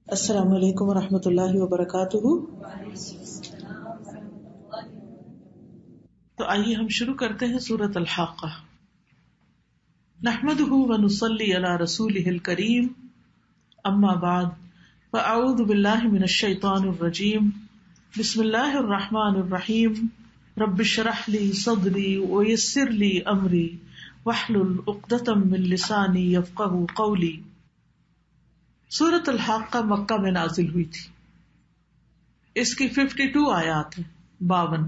السلام علیکم ورحمۃ اللہ وبرکاتہ۔ تو آئیے ہم شروع کرتے ہیں سورۃ الحاقہ۔ نحمده ونصلی علی رسولہ الکریم، اما بعد فاعوذ باللہ من الشیطان الرجیم، بسم اللہ الرحمن الرحیم، رب اشرح لی صدری ویسر لی امری واحلل عقدۃ من لسانی یفقہوا قولی۔ سورۃ الحاقہ مکہ میں نازل ہوئی تھی۔ اس کی 52 آیات ہیں، 52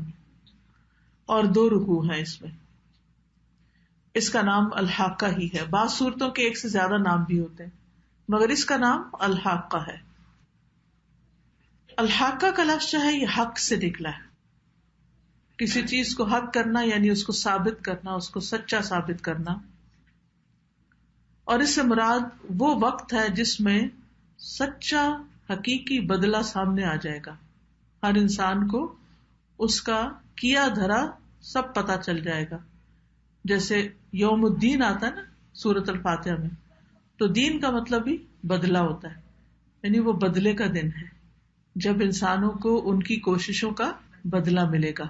اور 2 رکوع ہیں اس میں۔ اس کا نام الحاقہ ہی ہے۔ بعض سورتوں کے ایک سے زیادہ نام بھی ہوتے ہیں، مگر اس کا نام الحاقہ ہے۔ الحاقہ کا لفظ جو ہے یہ حق سے نکلا ہے۔ کسی چیز کو حق کرنا یعنی اس کو ثابت کرنا، اس کو سچا ثابت کرنا، اور اس سے مراد وہ وقت ہے جس میں سچا حقیقی بدلہ سامنے آ جائے گا۔ ہر انسان کو اس کا کیا دھرا سب پتا چل جائے گا۔ جیسے یوم الدین آتا ہے نا سورۃ الفاتحہ میں، تو دین کا مطلب ہی بدلہ ہوتا ہے، یعنی وہ بدلے کا دن ہے جب انسانوں کو ان کی کوششوں کا بدلہ ملے گا۔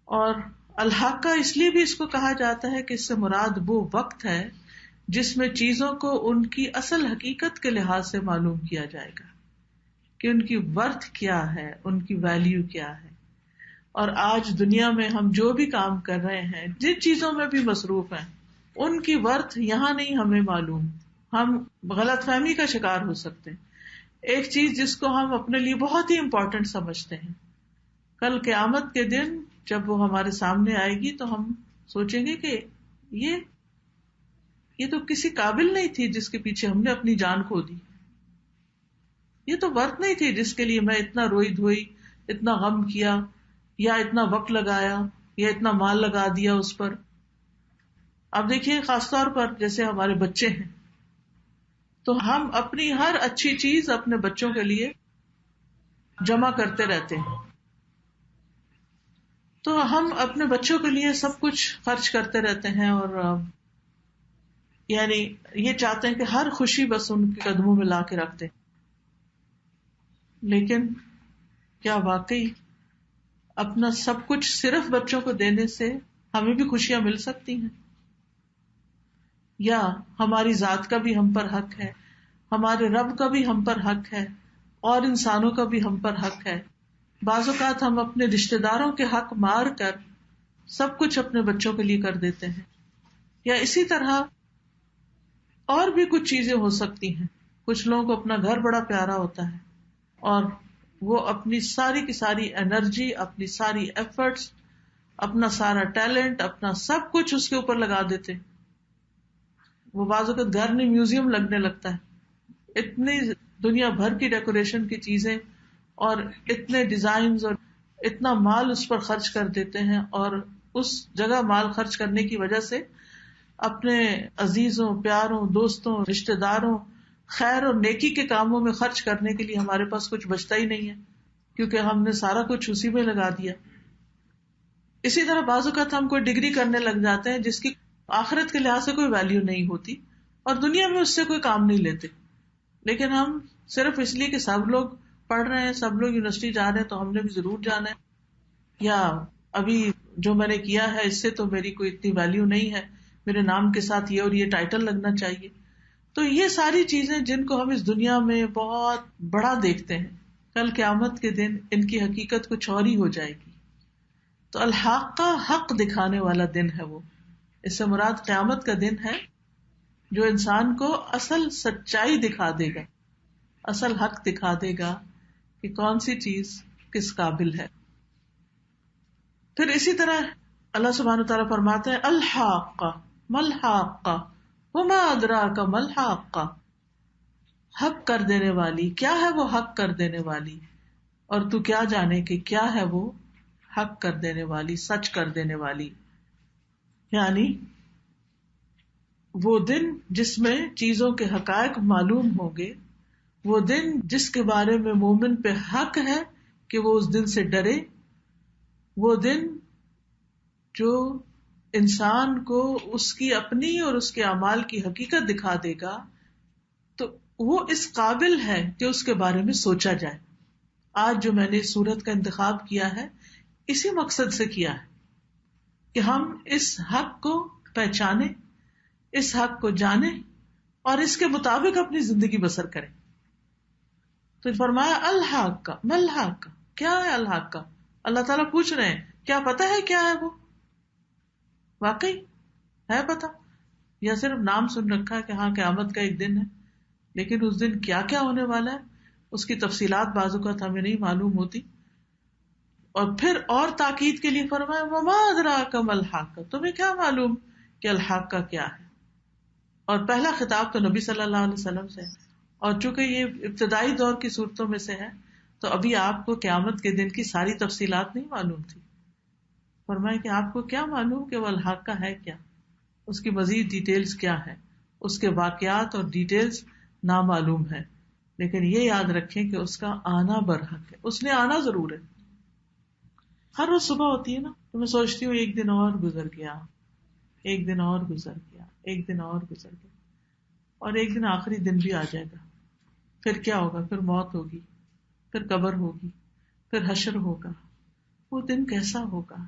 اور الحاقہ اس لیے بھی اس کو کہا جاتا ہے کہ اس سے مراد وہ وقت ہے جس میں چیزوں کو ان کی اصل حقیقت کے لحاظ سے معلوم کیا جائے گا کہ ان کی ورتھ کیا ہے، ان کی ویلیو کیا ہے۔ اور آج دنیا میں ہم جو بھی کام کر رہے ہیں، جن چیزوں میں بھی مصروف ہیں، ان کی ورتھ یہاں نہیں ہمیں معلوم۔ ہم غلط فہمی کا شکار ہو سکتے ہیں۔ ایک چیز جس کو ہم اپنے لیے بہت ہی امپورٹنٹ سمجھتے ہیں، کل قیامت کے دن جب وہ ہمارے سامنے آئے گی تو ہم سوچیں گے کہ یہ تو کسی قابل نہیں تھی جس کے پیچھے ہم نے اپنی جان کھو دی۔ یہ تو ورث نہیں تھی جس کے لیے میں اتنا روئی دھوئی، اتنا غم کیا، یا اتنا وقت لگایا، یا اتنا مال لگا دیا اس پر۔ اب دیکھیے خاص طور پر جیسے ہمارے بچے ہیں، تو ہم اپنی ہر اچھی چیز اپنے بچوں کے لیے جمع کرتے رہتے ہیں، تو ہم اپنے بچوں کے لیے سب کچھ خرچ کرتے رہتے ہیں، اور یعنی یہ چاہتے ہیں کہ ہر خوشی بس ان کے قدموں میں لا کے رکھ دیں۔ لیکن کیا واقعی اپنا سب کچھ صرف بچوں کو دینے سے ہمیں بھی خوشیاں مل سکتی ہیں؟ یا ہماری ذات کا بھی ہم پر حق ہے، ہمارے رب کا بھی ہم پر حق ہے، اور انسانوں کا بھی ہم پر حق ہے؟ بعض اوقات ہم اپنے رشتہ داروں کے حق مار کر سب کچھ اپنے بچوں کے لیے کر دیتے ہیں۔ یا اسی طرح اور بھی کچھ چیزیں ہو سکتی ہیں۔ کچھ لوگوں کو اپنا گھر بڑا پیارا ہوتا ہے، اور وہ اپنی ساری کی ساری انرجی، اپنی ساری ایفرٹس، اپنا سارا ٹیلنٹ، اپنا سب کچھ اس کے اوپر لگا دیتے۔ وہ بعض اوقات گھر نہیں میوزیم لگنے لگتا ہے، اتنی دنیا بھر کی ڈیکوریشن کی چیزیں اور اتنے ڈیزائنز اور اتنا مال اس پر خرچ کر دیتے ہیں، اور اس جگہ مال خرچ کرنے کی وجہ سے اپنے عزیزوں، پیاروں، دوستوں، رشتہ داروں، خیر اور نیکی کے کاموں میں خرچ کرنے کے لیے ہمارے پاس کچھ بچتا ہی نہیں ہے، کیونکہ ہم نے سارا کچھ اسی میں لگا دیا۔ اسی طرح بعض اوقات ہم کوئی ڈگری کرنے لگ جاتے ہیں جس کی آخرت کے لحاظ سے کوئی ویلیو نہیں ہوتی، اور دنیا میں اس سے کوئی کام نہیں لیتے، لیکن ہم صرف اس لیے کہ سب لوگ پڑھ رہے ہیں، سب لوگ یونیورسٹی جا رہے ہیں تو ہم نے بھی ضرور جانا ہے، یا ابھی جو میں نے کیا ہے اس سے تو میری کوئی اتنی ویلیو نہیں ہے، میرے نام کے ساتھ یہ اور یہ ٹائٹل لگنا چاہیے۔ تو یہ ساری چیزیں جن کو ہم اس دنیا میں بہت بڑا دیکھتے ہیں، کل قیامت کے دن ان کی حقیقت کچھ اور ہی ہو جائے گی۔ تو الحاقہ حق دکھانے والا دن ہے وہ۔ اس سے مراد قیامت کا دن ہے جو انسان کو اصل سچائی دکھا دے گا، اصل حق دکھا دے گا کہ کون سی چیز کس قابل ہے۔ پھر اسی طرح اللہ سبحانہ وتعالیٰ فرماتے ہیں الحاقہ ملحاقہ وما ادراک ملحاقہ، حق کر دینے والی، کیا ہے وہ حق کر دینے والی، اور تو کیا جانے کہ کیا ہے وہ حق کر دینے والی، سچ کر دینے والی۔ یعنی وہ دن جس میں چیزوں کے حقائق معلوم ہوں گے، وہ دن جس کے بارے میں مومن پہ حق ہے کہ وہ اس دن سے ڈرے، وہ دن جو انسان کو اس کی اپنی اور اس کے اعمال کی حقیقت دکھا دے گا۔ تو وہ اس قابل ہے کہ اس کے بارے میں سوچا جائے. آج جو میں نے اس صورت کا انتخاب کیا ہے اسی مقصد سے کیا ہے کہ ہم اس حق کو پہچانیں، اس حق کو جانیں اور اس کے مطابق اپنی زندگی بسر کریں. تو فرمایا الحق کا ملحق کا، کیا ہے الحق کا؟ اللہ تعالیٰ پوچھ رہے ہیں کیا پتا ہے کیا ہے وہ؟ واقعی ہے پتا یا صرف نام سن رکھا ہے کہ ہاں قیامت کا ایک دن ہے، لیکن اس دن کیا کیا ہونے والا ہے اس کی تفصیلات بعض اوقات ہمیں نہیں معلوم ہوتی. اور پھر اور تاکید کے لیے فرمایا وما ادراک ما الحق، تمہیں کیا معلوم کہ الحق کا کیا ہے. اور پہلا خطاب تو نبی صلی اللہ علیہ وسلم سے ہے، اور چونکہ یہ ابتدائی دور کی صورتوں میں سے ہے تو ابھی آپ کو قیامت کے دن کی ساری تفصیلات نہیں معلوم تھی. فرمایا کہ آپ کو کیا معلوم کہ وہ الحق کا ہے کیا، اس کی مزید ڈیٹیلز کیا ہے، اس کے واقعات اور ڈیٹیلز نامعلوم ہے، لیکن یہ یاد رکھیں کہ اس کا آنا برحق ہے، اس نے آنا ضرور ہے. ہر روز صبح ہوتی ہے نا تو میں سوچتی ہوں ایک دن اور گزر گیا، ایک دن اور گزر گیا، ایک دن اور گزر گیا، اور ایک دن آخری دن بھی آ جائے گا. پھر کیا ہوگا؟ پھر موت ہوگی، پھر قبر ہوگی، پھر حشر ہوگا. وہ دن کیسا ہوگا؟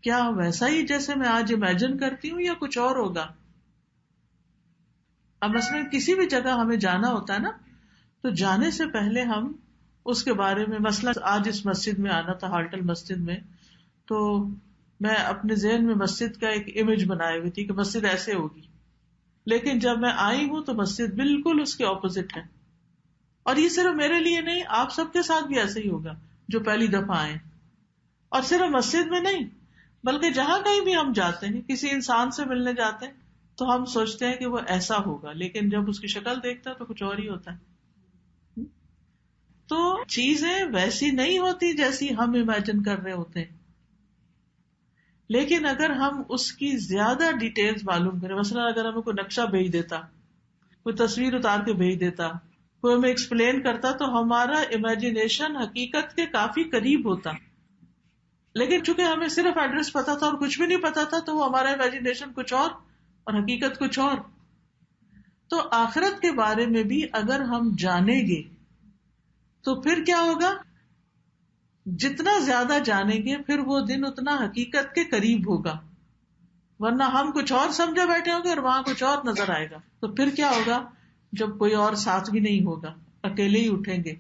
کیا ویسا ہی جیسے میں آج امیجن کرتی ہوں یا کچھ اور ہوگا؟ اب مثلاً کسی بھی جگہ ہمیں جانا ہوتا ہے نا تو جانے سے پہلے ہم اس کے بارے میں، مثلاً آج اس مسجد میں آنا تھا ہالٹل مسجد میں، تو میں اپنے ذہن میں مسجد کا ایک امیج بنائی ہوئی تھی کہ مسجد ایسے ہوگی، لیکن جب میں آئی ہوں تو مسجد بالکل اس کے اپوزٹ ہے. اور یہ صرف میرے لیے نہیں، آپ سب کے ساتھ بھی ایسے ہی ہوگا جو پہلی دفعہ آئے. اور صرف مسجد میں نہیں بلکہ جہاں کہیں بھی ہم جاتے ہیں، کسی انسان سے ملنے جاتے ہیں تو ہم سوچتے ہیں کہ وہ ایسا ہوگا، لیکن جب اس کی شکل دیکھتا ہے تو کچھ اور ہی ہوتا ہے. تو چیزیں ویسی نہیں ہوتی جیسی ہم امیجن کر رہے ہوتے ہیں، لیکن اگر ہم اس کی زیادہ ڈیٹیلز معلوم کریں، مثلا اگر ہمیں کوئی نقشہ بھیج دیتا، کوئی تصویر اتار کے بھیج دیتا، کوئی ہمیں ایکسپلین کرتا تو ہمارا امیجنیشن حقیقت کے کافی قریب ہوتا. لیکن چونکہ ہمیں صرف ایڈریس پتا تھا اور کچھ بھی نہیں پتا تھا تو وہ ہمارا امیجنیشن کچھ اور حقیقت کچھ اور. تو آخرت کے بارے میں بھی اگر ہم جانیں گے تو پھر کیا ہوگا؟ جتنا زیادہ جانیں گے پھر وہ دن اتنا حقیقت کے قریب ہوگا، ورنہ ہم کچھ اور سمجھے بیٹھے ہوں گے اور وہاں کچھ اور نظر آئے گا. تو پھر کیا ہوگا جب کوئی اور ساتھ بھی نہیں ہوگا، اکیلے ہی اٹھیں گے.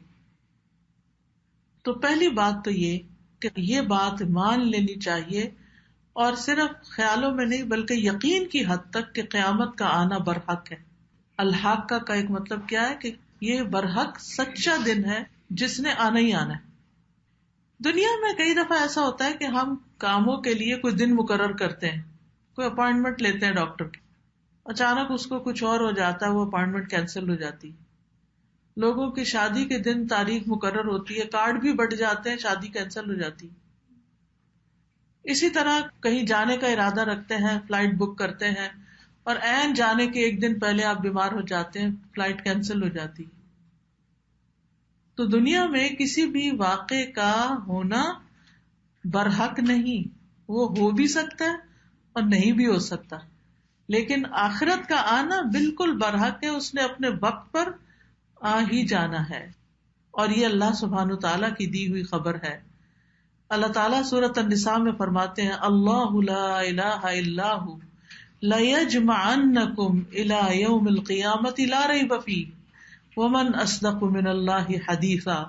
تو پہلی بات تو یہ کہ یہ بات مان لینی چاہیے، اور صرف خیالوں میں نہیں بلکہ یقین کی حد تک کہ قیامت کا آنا برحق ہے. الحق کا ایک مطلب کیا ہے کہ یہ برحق سچا دن ہے جس نے آنا ہی آنا ہے. دنیا میں کئی دفعہ ایسا ہوتا ہے کہ ہم کاموں کے لیے کوئی دن مقرر کرتے ہیں، کوئی اپائنٹمنٹ لیتے ہیں ڈاکٹر کی، اچانک اس کو کچھ اور ہو جاتا ہے، وہ اپائنٹمنٹ کینسل ہو جاتی. لوگوں کی شادی کے دن تاریخ مقرر ہوتی ہے، کارڈ بھی بٹ جاتے ہیں، شادی کینسل ہو جاتی. اسی طرح کہیں جانے کا ارادہ رکھتے ہیں، فلائٹ بک کرتے ہیں، اور عین جانے کے ایک دن پہلے آپ بیمار ہو جاتے ہیں، فلائٹ کینسل ہو جاتی. تو دنیا میں کسی بھی واقعے کا ہونا برحق نہیں، وہ ہو بھی سکتا ہے اور نہیں بھی ہو سکتا، لیکن آخرت کا آنا بالکل برحق ہے، اس نے اپنے وقت پر آ ہی جانا ہے. اور یہ اللہ سبحانہ وتعالیٰ کی دی ہوئی خبر ہے. اللہ تعالیٰ سورۃ النساء میں فرماتے ہیں اللہ لا الہ الا ھو لیجمعنکم الی یوم القیامۃ لا ریب فیہ ومن اصدق من اللہ حدیثا.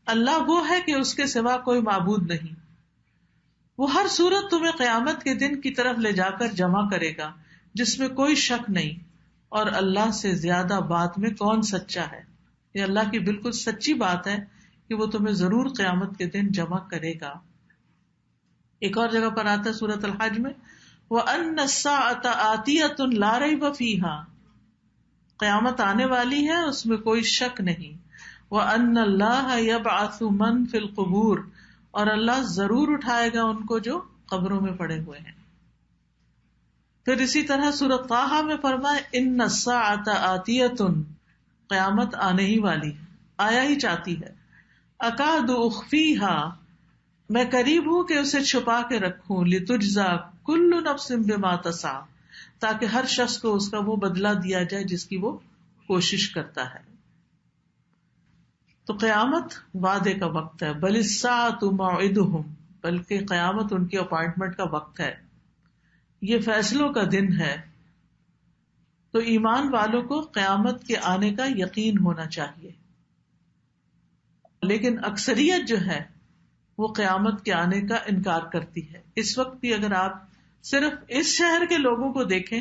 اللہ وہ ہے کہ اس کے سوا کوئی معبود نہیں، وہ ہر صورت تمہیں قیامت کے دن کی طرف لے جا کر جمع کرے گا جس میں کوئی شک نہیں، اور اللہ سے زیادہ بات میں کون سچا ہے. یہ اللہ کی بالکل سچی بات ہے کہ وہ تمہیں ضرور قیامت کے دن جمع کرے گا. ایک اور جگہ پر آتا ہے سورۃ الحج میں وَأَنَّ السَّاعَةَ آتِيَةٌ لَا رَيْبَ فِيهَا، قیامت آنے والی ہے اس میں کوئی شک نہیں. وَأَنَّ اللَّهَ يَبْعَثُ مَن فِي الْقُبُورِ، اور اللہ ضرور اٹھائے گا ان کو جو قبروں میں پڑے ہوئے ہیں. پھر اسی طرح سورۃ طٰہٰ میں فرمائے إِنَّ السَّاعَةَ آتِيَةٌ، قیامت آنے ہی والی ہے، آیا ہی چاہتی ہے. اکاد اخفیہا، میں قریب ہوں کہ اسے چھپا کے رکھوں. لتجزا کل نفس بما تسعی، تاکہ ہر شخص کو اس کا وہ بدلہ دیا جائے جس کی وہ کوشش کرتا ہے. تو قیامت وعدے کا وقت ہے. بل الساعۃ موعدہم، بلکہ قیامت ان کی اپائنٹمنٹ کا وقت ہے، یہ فیصلوں کا دن ہے. تو ایمان والوں کو قیامت کے آنے کا یقین ہونا چاہیے. لیکن اکثریت جو ہے وہ قیامت کے آنے کا انکار کرتی ہے. اس وقت بھی اگر آپ صرف اس شہر کے لوگوں کو دیکھیں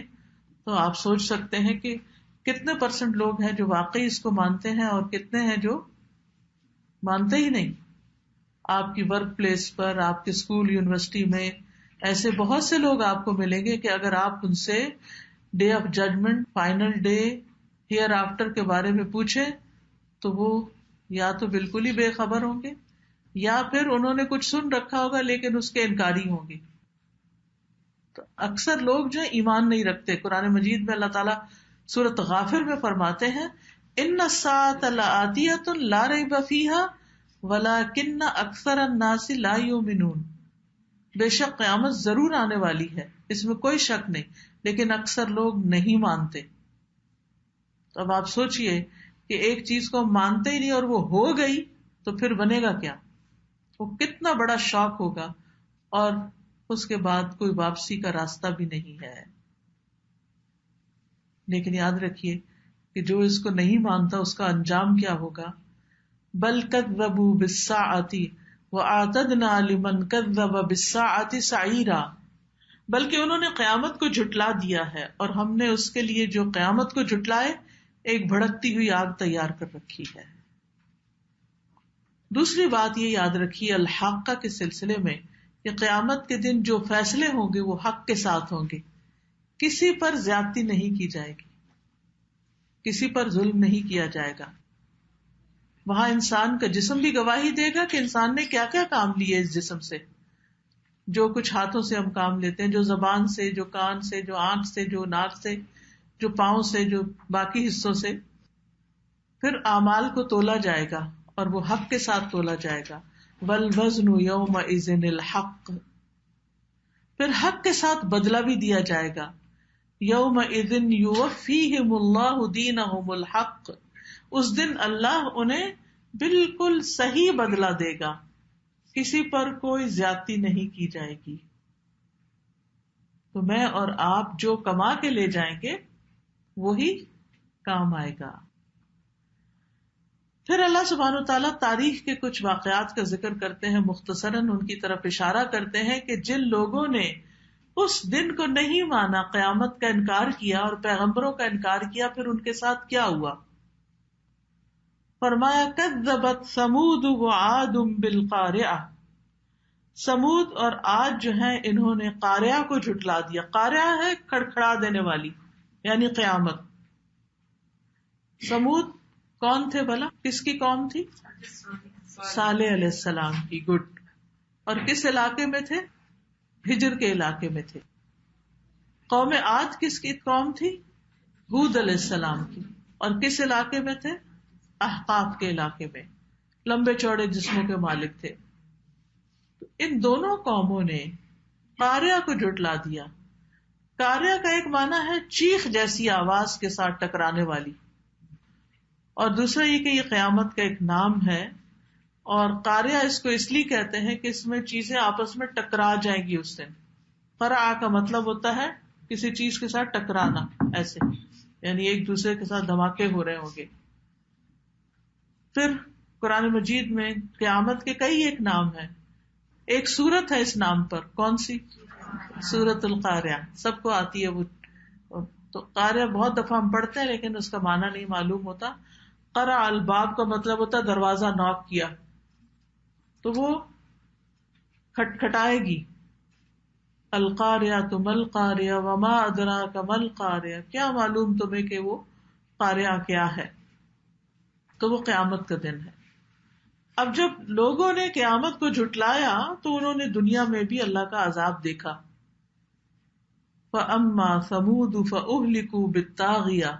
تو آپ سوچ سکتے ہیں کہ کتنے % لوگ ہیں جو واقعی اس کو مانتے ہیں اور کتنے ہیں جو مانتے ہی نہیں. آپ کی ورک پلیس پر، آپ کے اسکول یونیورسٹی میں ایسے بہت سے لوگ آپ کو ملیں گے کہ اگر آپ ان سے day of judgment, final day, hereafter کے بارے میں پوچھیں تو وہ یا تو بالکل ہی بے خبر ہوں گے یا پھر انہوں نے کچھ سن رکھا ہوگا لیکن اس کے انکاری ہوں گے. تو اکثر لوگ جو ایمان نہیں رکھتے. قرآن مجید میں اللہ تعالیٰ سورۃ غافر میں فرماتے ہیں ان الساعۃ لآتیۃ لا ریب فیہا ولکن اکثر الناس لا یؤمنون. بے شک قیامت ضرور آنے والی ہے، اس میں کوئی شک نہیں، لیکن اکثر لوگ نہیں مانتے. تو اب آپ سوچئے کہ ایک چیز کو مانتے ہی نہیں اور وہ ہو گئی تو پھر بنے گا کیا؟ وہ کتنا بڑا شوق ہوگا، اور اس کے بعد کوئی واپسی کا راستہ بھی نہیں ہے. لیکن یاد رکھیے کہ جو اس کو نہیں مانتا اس کا انجام کیا ہوگا. بل کذبوا بالساعۃ واعتدنا لمن کذب بالساعۃ سعیرا، بلکہ انہوں نے قیامت کو جھٹلا دیا ہے اور ہم نے اس کے لیے جو قیامت کو جھٹلائے ایک بھڑکتی ہوئی آگ تیار کر رکھی ہے. دوسری بات یہ یاد رکھیے الحاقہ کے سلسلے میں کہ قیامت کے دن جو فیصلے ہوں گے وہ حق کے ساتھ ہوں گے. کسی پر زیادتی نہیں کی جائے گی، کسی پر ظلم نہیں کیا جائے گا. وہاں انسان کا جسم بھی گواہی دے گا کہ انسان نے کیا کیا کام لیے اس جسم سے. جو کچھ ہاتھوں سے ہم کام لیتے ہیں، جو زبان سے، جو کان سے، جو آنکھ سے، جو ناک سے، جو پاؤں سے، جو باقی حصوں سے. پھر اعمال کو تولا جائے گا اور وہ حق کے ساتھ تولا جائے گا. والوزن یومئذ الحق، پھر حق کے ساتھ بدلہ بھی دیا جائے گا. یومئذ یوفیہم اللہ دینہم الحق، اس دن اللہ انہیں بالکل صحیح بدلہ دے گا، کسی پر کوئی زیادتی نہیں کی جائے گی. تو میں اور آپ جو کما کے لے جائیں گے وہی کام آئے گا. پھر اللہ سبحانہ و تعالیٰ تاریخ کے کچھ واقعات کا ذکر کرتے ہیں، مختصراً ان کی طرف اشارہ کرتے ہیں کہ جن لوگوں نے اس دن کو نہیں مانا، قیامت کا انکار کیا اور پیغمبروں کا انکار کیا، پھر ان کے ساتھ کیا ہوا. فرمایا کذبت ثمود وعاد بالقارعہ، سمود اور عاد جو ہیں انہوں نے قارعہ کو جھٹلا دیا. قارعہ ہے کھڑکھڑا دینے والی، یعنی قیامت. سمود کون تھے بھلا؟ کس کی قوم تھی؟ صالح علیہ السلام کی. گڈ. اور کس علاقے میں تھے؟ ہجر کے علاقے میں تھے. قوم عاد کس کی قوم تھی؟ ہود علیہ السلام کی. اور کس علاقے میں تھے؟ احقاف کے علاقے میں. لمبے چوڑے جسموں کے مالک تھے. تو ان دونوں قوموں نے قارعہ کو جھٹلا دیا. قارعہ کا ایک معنی ہے چیخ جیسی آواز کے ساتھ ٹکرانے والی، اور دوسرا یہ کہ یہ قیامت کا ایک نام ہے. اور قارعہ اس کو اس لیے کہتے ہیں کہ اس میں چیزیں آپس میں ٹکرا جائیں گی اس دن. قرع کا مطلب ہوتا ہے کسی چیز کے ساتھ ٹکرانا، ایسے یعنی ایک دوسرے کے ساتھ دھماکے ہو رہے ہوں گے. پھر قرآن مجید میں قیامت کے کئی ایک نام ہیں. ایک سورت ہے اس نام پر، کون سی؟ سورۃ القارعہ. سب کو آتی ہے وہ. تو قارعہ بہت دفعہ ہم پڑھتے ہیں لیکن اس کا معنی نہیں معلوم ہوتا. قرع الباب کا مطلب ہوتا ہے دروازہ ناک کیا، تو وہ کھٹکھٹائے گی. القارعۃ ما القارعہ وما ادراک ما القارعہ، کیا معلوم تمہیں کہ وہ قارعہ کیا ہے. تو وہ قیامت کا دن ہے. اب جب لوگوں نے قیامت کو جھٹلایا تو انہوں نے دنیا میں بھی اللہ کا عذاب دیکھا. فَأَمَّا ثَمُودُ فَأُهْلِكُوا بِالطَّاغِيَةِ،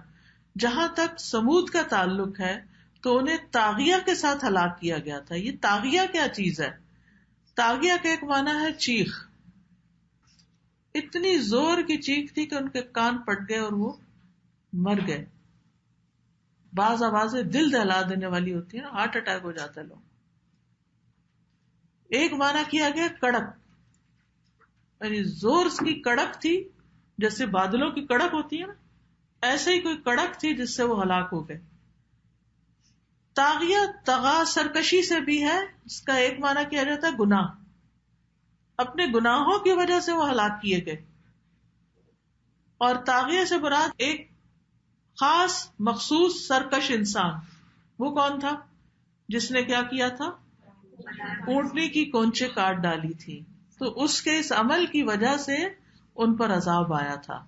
جہاں تک سمود کا تعلق ہے تو انہیں طاغیہ کے ساتھ ہلاک کیا گیا تھا. یہ طاغیہ کیا چیز ہے؟ طاغیہ کا ایک معنی ہے چیخ. اتنی زور کی چیخ تھی کہ ان کے کان پھٹ گئے اور وہ مر گئے. بعض آوازیں دل دہلا دینے والی ہوتی ہیں نا, ہارٹ اٹیک ہو جاتا ہے لوگ. ایک معنی کیا گیا کڑک, یعنی زور کی کڑک تھی, جیسے بادلوں کی کڑک ہوتی ہے نا, ایسے ہی کوئی کڑک تھی جس سے وہ ہلاک ہو گئے. طاغیہ طغا سرکشی سے بھی ہے, اس کا ایک معنی کیا جاتا ہے گناہ, اپنے گناہوں کی وجہ سے وہ ہلاک کیے گئے. اور طاغیہ سے مراد ایک خاص مخصوص سرکش انسان. وہ کون تھا؟ جس نے کیا کیا تھا؟ اونٹنی کی کونچے کاٹ ڈالی تھی. تو اس کے اس عمل کی وجہ سے ان پر عذاب آیا تھا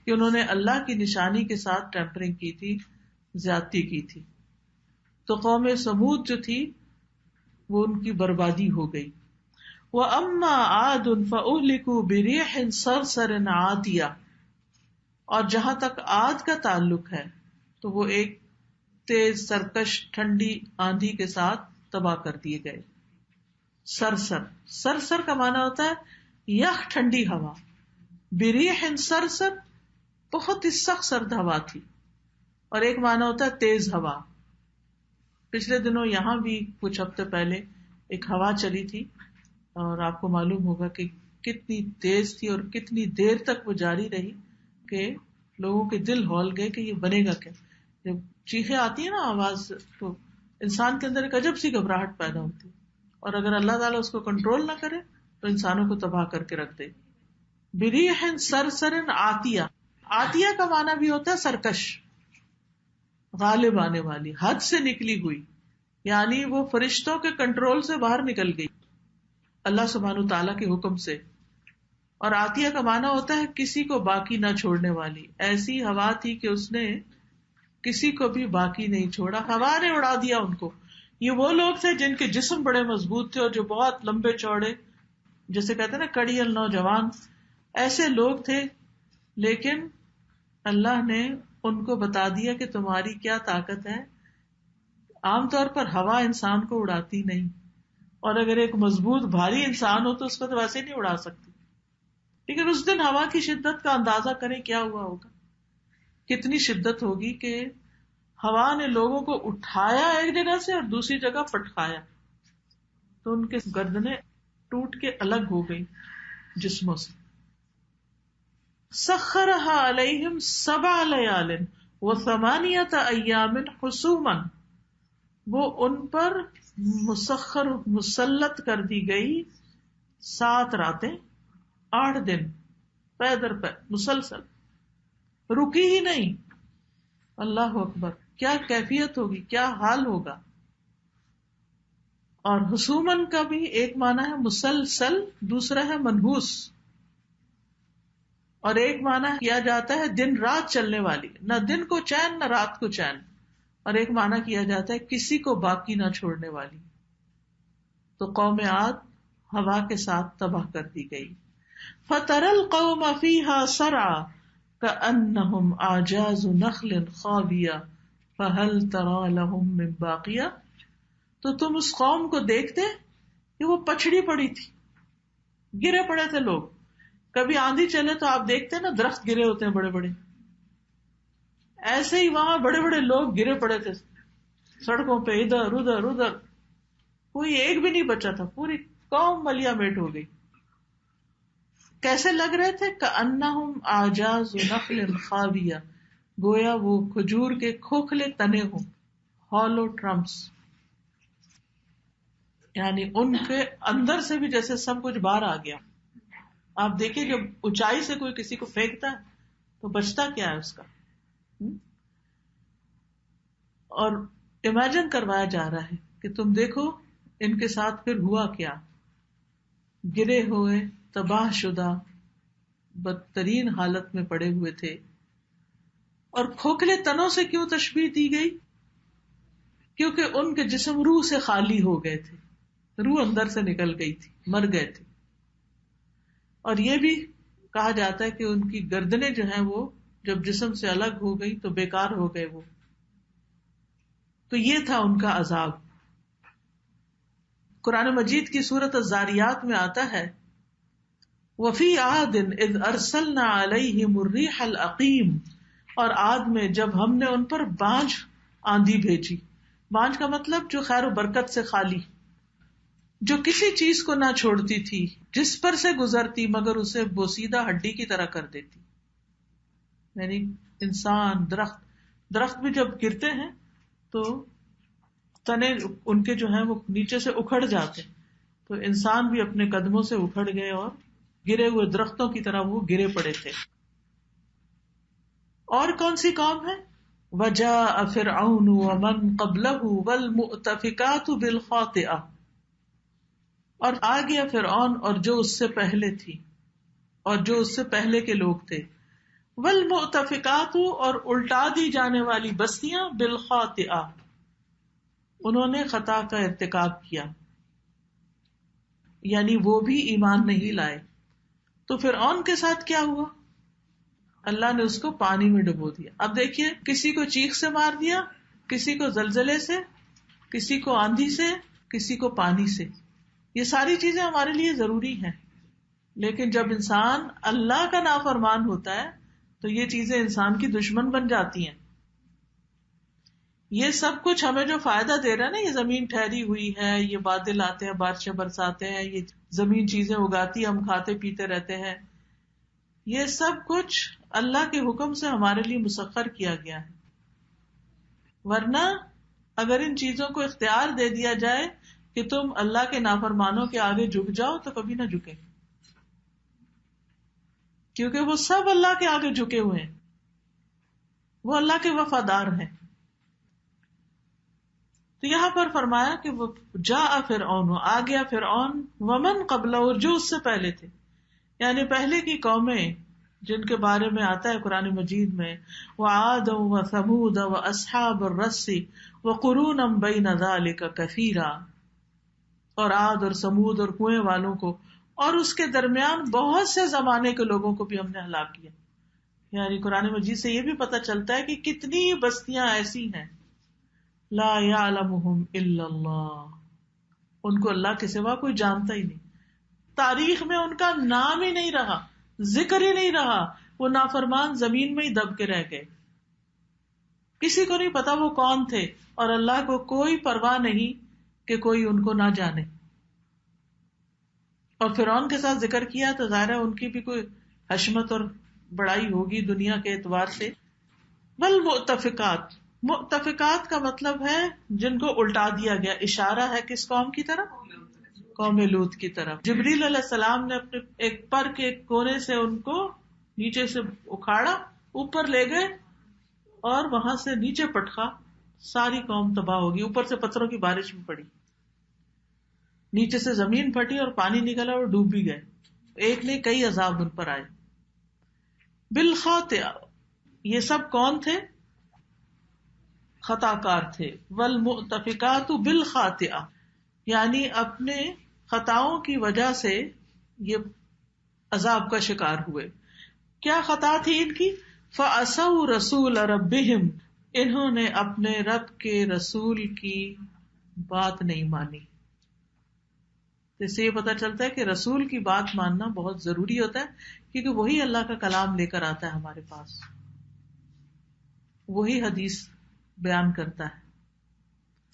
کہ انہوں نے اللہ کی نشانی کے ساتھ ٹیمپرنگ کی تھی, زیادتی کی تھی. تو قوم سمود جو تھی وہ ان کی بربادی ہو گئی. وَأَمَّا عَادٌ فَأُهْلِكُوا بِرِيحٍ صَرْصَرٍ عَاتِيَةٍ, اور جہاں تک عاد کا تعلق ہے تو وہ ایک تیز سرکش ٹھنڈی آندھی کے ساتھ تباہ کر دیے گئے. سرسر, سرسر کا معنی ہوتا ہے یخ ٹھنڈی ہوا. بریح سرسر بہت ہی سخت سرد ہوا تھی, اور ایک معنی ہوتا ہے تیز ہوا. پچھلے دنوں یہاں بھی کچھ ہفتے پہلے ایک ہوا چلی تھی, اور آپ کو معلوم ہوگا کہ کتنی تیز تھی اور کتنی دیر تک وہ جاری رہی کہ لوگوں کے دل ہول گئے کہ یہ بنے گا کیا. جب چیخیں آتی ہیں نا آواز, تو انسان کے اندر ایک عجب سی گھبراہٹ پیدا ہوتی ہے, اور اگر اللہ تعالیٰ اس کو کنٹرول نہ کرے تو انسانوں کو تباہ کر کے رکھ دے. بریح سرسرن عاتیہ, عاتیہ کا معنی بھی ہوتا ہے سرکش, غالب آنے والی, حد سے نکلی ہوئی, یعنی وہ فرشتوں کے کنٹرول سے باہر نکل گئی اللہ سبحانہ تعالیٰ کے حکم سے. اور عاتیہ کا معنی ہوتا ہے کسی کو باقی نہ چھوڑنے والی. ایسی ہوا تھی کہ اس نے کسی کو بھی باقی نہیں چھوڑا, ہوا نے اڑا دیا ان کو. یہ وہ لوگ تھے جن کے جسم بڑے مضبوط تھے اور جو بہت لمبے چوڑے, جیسے کہتے ہیں نا کڑیل نوجوان, ایسے لوگ تھے. لیکن اللہ نے ان کو بتا دیا کہ تمہاری کیا طاقت ہے. عام طور پر ہوا انسان کو اڑاتی نہیں, اور اگر ایک مضبوط بھاری انسان ہو تو اس کو تو ویسے نہیں اڑا سکتی. لیکن اس دن ہوا کی شدت کا اندازہ کریں کیا ہوا ہوگا, کتنی شدت ہوگی کہ ہوا نے لوگوں کو اٹھایا ایک جگہ سے اور دوسری جگہ پٹکایا, تو ان کے گردنیں ٹوٹ کے الگ ہو گئی جسموں سے. سخرها علیہم 7 لیال و8 ایام حسوما, وہ ان پر مسخر مسلط کر دی گئی 7 راتیں 8 دن پے در پے مسلسل, رکی ہی نہیں. اللہ اکبر, کیا کیفیت ہوگی, کیا حال ہوگا. اور حسومن کا بھی ایک معنی ہے مسلسل, دوسرا ہے منحوس, اور ایک معنی کیا جاتا ہے دن رات چلنے والی, نہ دن کو چین نہ رات کو چین, اور ایک معنی کیا جاتا ہے کسی کو باقی نہ چھوڑنے والی. تو قوم عاد ہوا کے ساتھ تباہ کر دی گئی. فَتَرَى الْقَوْمَ فِيهَا سَرْعَىٰ كَأَنَّهُمْ أَعْجَازُ نَخْلٍ خَاوِيَةٍ فَهَلْ تَرَىٰ لَهُم مِّن بَاقِيَةٍ, تو تم اس قوم کو دیکھتے کہ وہ پچھڑی پڑی تھی, گرے پڑے تھے لوگ. کبھی آندھی چلے تو آپ دیکھتے ہیں نا درخت گرے ہوتے ہیں بڑے بڑے, ایسے ہی وہاں بڑے بڑے لوگ گرے پڑے تھے سڑکوں پہ, ادھر ادھر ادھر, کوئی ایک بھی نہیں بچا تھا, پوری قوم ملیا میٹ ہو گئی. کیسے لگ رہے تھے؟ کأنہم اعجاز نخل خاویہ, گویا وہ کھجور کے کھوکھلے تنے ہوں, ہالو ٹرمپس, یعنی ان کے اندر سے بھی جیسے سب کچھ باہر آ گیا. آپ دیکھیں جب اونچائی سے کوئی کسی کو پھینکتا ہے تو بچتا کیا ہے اس کا, اور امیجن کروایا جا رہا ہے کہ تم دیکھو ان کے ساتھ پھر ہوا کیا. گرے ہوئے تباہ شدہ بدترین حالت میں پڑے ہوئے تھے. اور کھوکھلے تنوں سے کیوں تشبیہ دی گئی؟ کیونکہ ان کے جسم روح سے خالی ہو گئے تھے, روح اندر سے نکل گئی تھی, مر گئے تھے. اور یہ بھی کہا جاتا ہے کہ ان کی گردنیں جو ہیں وہ جب جسم سے الگ ہو گئی تو بیکار ہو گئے وہ. تو یہ تھا ان کا عذاب. قرآن مجید کی سورۃ الذاریات میں آتا ہے وفی عاد اذ ارسلنا علیہم الریح العقیم، اور عاد میں جب ہم نے ان پر بانجھ آندھی بھیجی. بانجھ کا مطلب جو خیر و برکت سے خالی، جو کسی چیز کو نہ چھوڑتی تھی، جس پر سے گزرتی مگر اسے بوسیدہ ہڈی کی طرح کر دیتی. یعنی انسان، درخت بھی جب گرتے ہیں تو تنے ان کے جو ہیں وہ نیچے سے اکھڑ جاتے، تو انسان بھی اپنے قدموں سے اکھڑ گئے اور گرے ہوئے درختوں کی طرح وہ گرے پڑے تھے. اور کون سی قوم ہے؟ وجاء فرعون ومن قبله والمؤتفکات بالخاطئہ، اور آ گیا فرعون اور جو اس سے پہلے تھی اور جو اس سے پہلے کے لوگ تھے، والمؤتفکات اور الٹا دی جانے والی بستیاں، بالخاطئہ انہوں نے خطا کا ارتکاب کیا، یعنی وہ بھی ایمان نہیں لائے. تو فرعون کے ساتھ کیا ہوا؟ اللہ نے اس کو پانی میں ڈبو دیا. اب دیکھیے، کسی کو چیخ سے مار دیا، کسی کو زلزلے سے، کسی کو آندھی سے، کسی کو پانی سے. یہ ساری چیزیں ہمارے لیے ضروری ہیں، لیکن جب انسان اللہ کا نافرمان ہوتا ہے تو یہ چیزیں انسان کی دشمن بن جاتی ہیں. یہ سب کچھ ہمیں جو فائدہ دے رہا ہے نا، یہ زمین ٹھہری ہوئی ہے، یہ بادل آتے ہیں، بارشیں برساتے ہیں، یہ زمین چیزیں اگاتی، ہم کھاتے پیتے رہتے ہیں، یہ سب کچھ اللہ کے حکم سے ہمارے لیے مسخر کیا گیا ہے. ورنہ اگر ان چیزوں کو اختیار دے دیا جائے کہ تم اللہ کے نافرمانوں کے آگے جھک جاؤ تو کبھی نہ جھکے، کیونکہ وہ سب اللہ کے آگے جھکے ہوئے ہیں، وہ اللہ کے وفادار ہیں. تو یہاں پر فرمایا کہ وہ جاء فرعون، آ گیا فرعون، ومن قبلہ اور جو اس سے پہلے تھے، یعنی پہلے کی قومیں جن کے بارے میں آتا ہے قرآن مجید میں، وعاد وثمود واصحاب الرس وقرون بین ذلک کثیرا، اور عاد اور سمود اور کنویں والوں کو اور اس کے درمیان بہت سے زمانے کے لوگوں کو بھی ہم نے ہلاک کیا. یعنی قرآن مجید سے یہ بھی پتہ چلتا ہے کہ کتنی بستیاں ایسی ہیں لا یعلمہم الا اللہ، ان کو اللہ کے سوا کوئی جانتا ہی نہیں، تاریخ میں ان کا نام ہی نہیں رہا، ذکر ہی نہیں رہا، وہ نافرمان زمین میں ہی دب کے رہ گئے. کسی کو نہیں پتا وہ کون تھے، اور اللہ کو کوئی پرواہ نہیں کہ کوئی ان کو نہ جانے. اور فرعون کے ساتھ ذکر کیا تو ظاہر ہے ان کی بھی کوئی حشمت اور بڑائی ہوگی دنیا کے اعتبار سے. والمؤتفقات، مؤتفقات کا مطلب ہے جن کو الٹا دیا گیا. اشارہ ہے کس قوم کی طرف؟ قوم لوط کی طرف. جبریل علیہ السلام نے اپنے ایک پر کے کونے سے ان کو نیچے سے اکھاڑا، اوپر لے گئے اور وہاں سے نیچے پٹخا، ساری قوم تباہ ہوگی. اوپر سے پتھروں کی بارش بھی پڑی، نیچے سے زمین پھٹی اور پانی نکلا اور ڈوب بھی گئے. ایک نہیں کئی عذاب ان پر آئے. بالخاطئہ، یہ سب کون تھے؟ خطا کار تھے. والمؤتفقات بالخاطئہ، یعنی اپنے خطاؤں کی وجہ سے یہ عذاب کا شکار ہوئے. کیا خطا تھی ان کی؟ فعصوا رسول ربہم، انہوں نے اپنے رب کے رسول کی بات نہیں مانی. اس سے یہ پتہ چلتا ہے کہ رسول کی بات ماننا بہت ضروری ہوتا ہے، کیونکہ وہی اللہ کا کلام لے کر آتا ہے ہمارے پاس، وہی حدیث بیان کرتا ہے.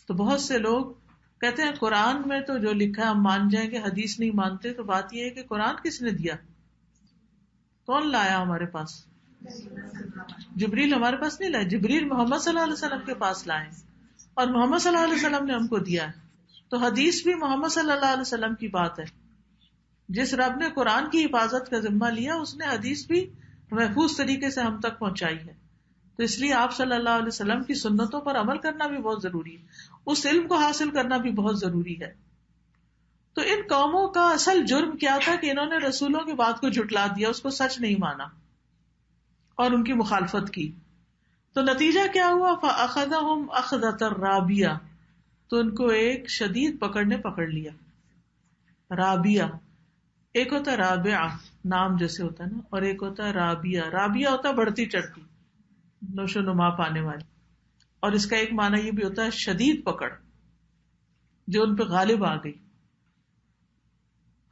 تو بہت سے لوگ کہتے ہیں قرآن میں تو جو لکھا ہے ہم مان جائیں گے، حدیث نہیں مانتے. تو بات یہ ہے کہ قرآن کس نے دیا؟ کون لایا ہمارے پاس؟ جبریل ہمارے پاس نہیں لائے، جبریل محمد صلی اللہ علیہ وسلم کے پاس لائے، اور محمد صلی اللہ علیہ وسلم نے ہم کو دیا ہے. تو حدیث بھی محمد صلی اللہ علیہ وسلم کی بات ہے. جس رب نے قرآن کی حفاظت کا ذمہ لیا، اس نے حدیث بھی محفوظ طریقے سے ہم تک پہنچائی ہے. تو اس لیے آپ صلی اللہ علیہ وسلم کی سنتوں پر عمل کرنا بھی بہت ضروری ہے، اس علم کو حاصل کرنا بھی بہت ضروری ہے. تو ان قوموں کا اصل جرم کیا تھا کہ انہوں نے رسولوں کی بات کو جھٹلا دیا، اس کو سچ نہیں مانا اور ان کی مخالفت کی. تو نتیجہ کیا ہوا؟ فَأَخَذَهُمْ أَخْذَةً رَابِيَةً، تو ان کو ایک شدید پکڑ نے پکڑ لیا. رابیہ ایک ہوتا ہے رابعہ، نام جیسے ہوتا ہے نا، اور ایک ہوتا ہے رابیہ. رابیہ ہوتا ہے بڑھتی چڑھتی، نشو نما پانے والی. اور اس کا ایک معنی یہ بھی ہوتا ہے شدید پکڑ، جو ان پہ غالب آ گئی،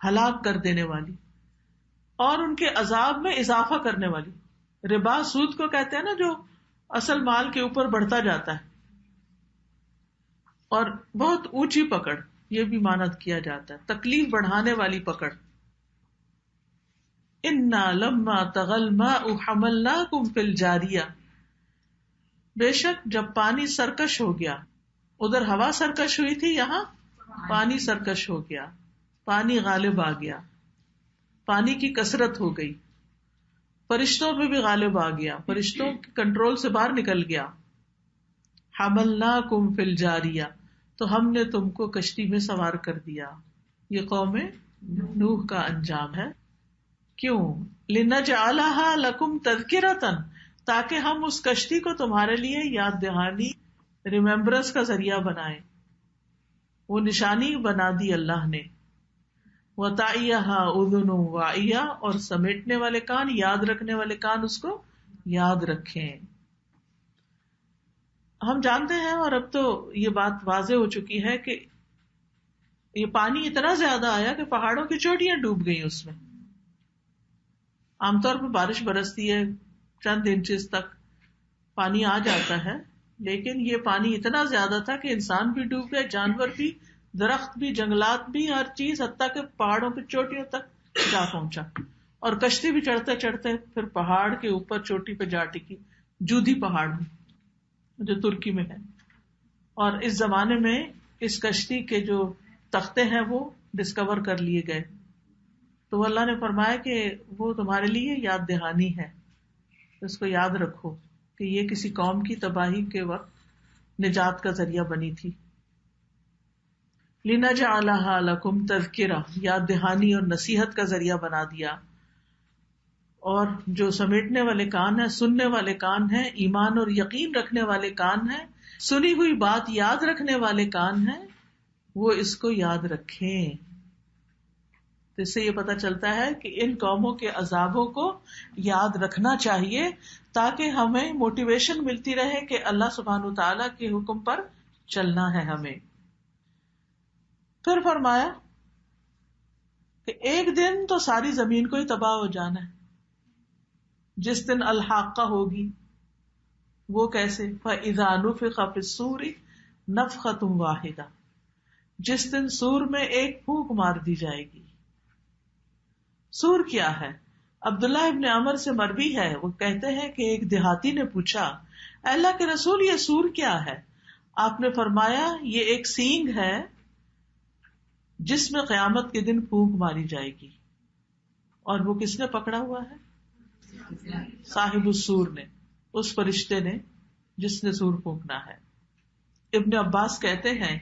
ہلاک کر دینے والی. اور ان کے عذاب میں اضافہ کرنے والی. ربا سود کو کہتے ہیں نا جو اصل مال کے اوپر بڑھتا جاتا ہے, اور بہت اونچی پکڑ, یہ بھی مانت کیا جاتا ہے, تکلیف بڑھانے والی پکڑ. انا لما طغى الماء حملناكم في الجاریہ, بے شک جب پانی سرکش ہو گیا, ادھر ہوا سرکش ہوئی تھی, یہاں پانی سرکش ہو گیا, پانی غالب آ گیا, پانی کی کثرت ہو گئی, فرشتوں پہ بھی غالب آ گیا, فرشتوں کے کنٹرول سے باہر نکل گیا. حملناکم فی الجاریہ, تو ہم نے تم کو کشتی میں سوار کر دیا. یہ قوم نوح کا انجام ہے. کیوں؟ لنجعلها لکم تذکرۃ, تاکہ ہم اس کشتی کو تمہارے لیے یاد دہانی, ریممبرنس کا ذریعہ بنائیں. وہ نشانی بنا دی اللہ نے. وَتَعِيَهَا أُذُنٌ وَاعِيَةٌ, اور سمیٹنے والے کان, یاد رکھنے والے کان اس کو یاد رکھیں. ہم جانتے ہیں, اور اب تو یہ بات واضح ہو چکی ہے کہ یہ پانی اتنا زیادہ آیا کہ پہاڑوں کی چوٹیاں ڈوب گئی اس میں. عام طور پر بارش برستی ہے, چند انچز تک پانی آ جاتا ہے, لیکن یہ پانی اتنا زیادہ تھا کہ انسان بھی ڈوب گئے, جانور بھی, درخت بھی, جنگلات بھی, ہر چیز, حتیٰ کہ پہاڑوں کی چوٹیوں تک جا پہنچا. اور کشتی بھی چڑھتے چڑھتے پھر پہاڑ کے اوپر چوٹی پہ جا ٹکی, جودھی پہاڑ میں جو ترکی میں ہے. اور اس زمانے میں اس کشتی کے جو تختے ہیں وہ ڈسکور کر لیے گئے. تو اللہ نے فرمایا کہ وہ تمہارے لیے یاد دہانی ہے, اس کو یاد رکھو کہ یہ کسی قوم کی تباہی کے وقت نجات کا ذریعہ بنی تھی. لِنَجْعَلَهَا لَكُمْ تَذْكِرَةً, یاد دہانی اور نصیحت کا ذریعہ بنا دیا. اور جو سمیٹنے والے کان ہیں, سننے والے کان ہیں, ایمان اور یقین رکھنے والے کان ہیں, سنی ہوئی بات یاد رکھنے والے کان ہیں, وہ اس کو یاد رکھیں. تو اس سے یہ پتہ چلتا ہے کہ ان قوموں کے عذابوں کو یاد رکھنا چاہیے, تاکہ ہمیں موٹیویشن ملتی رہے کہ اللہ سبحانہ وتعالیٰ کے حکم پر چلنا ہے ہمیں. پھر فرمایا کہ ایک دن تو ساری زمین کو ہی تباہ ہو جانا ہے, جس دن الحاقہ ہوگی. وہ کیسے؟ فَإِذَا نُفِخَ فِي الصُّورِ نَفْخَةٌ وَاحِدَةٌ, جس دن سور میں ایک پھونک مار دی جائے گی. سور کیا ہے؟ عبداللہ ابن عمر سے مروی ہے, وہ کہتے ہیں کہ ایک دیہاتی نے پوچھا, اے اللہ کے رسول یہ سور کیا ہے؟ آپ نے فرمایا یہ ایک سینگ ہے جس میں قیامت کے دن پھونک ماری جائے گی. اور وہ کس نے پکڑا ہوا ہے؟ صاحب السور نے, اس فرشتے نے جس نے سور پھونکنا ہے. ابن عباس کہتے ہیں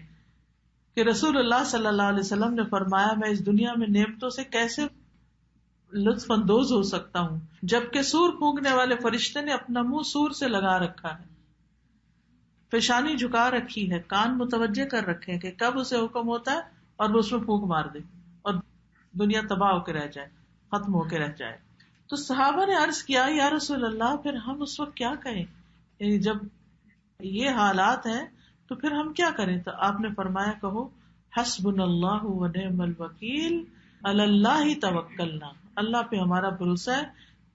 کہ رسول اللہ صلی اللہ علیہ وسلم نے فرمایا, میں اس دنیا میں نعمتوں سے کیسے لطف اندوز ہو سکتا ہوں جبکہ سور پھونکنے والے فرشتے نے اپنا منہ سور سے لگا رکھا ہے, پیشانی جھکا رکھی ہے, کان متوجہ کر رکھے ہیں کہ کب اسے حکم ہوتا ہے اور وہ اس میں پھونک مار دے اور دنیا تباہ ہو کے رہ جائے, ختم ہو کے رہ جائے. تو صحابہ نے عرض کیا, یا رسول اللہ پھر ہم اس وقت کیا کہیں, یعنی جب یہ حالات ہیں تو پھر ہم کیا کریں؟ تو آپ نے فرمایا, کہو حسبنا اللہ و نعم الوکیل علی اللہ توکلنا, اللہ پہ ہمارا بھروسہ ہے,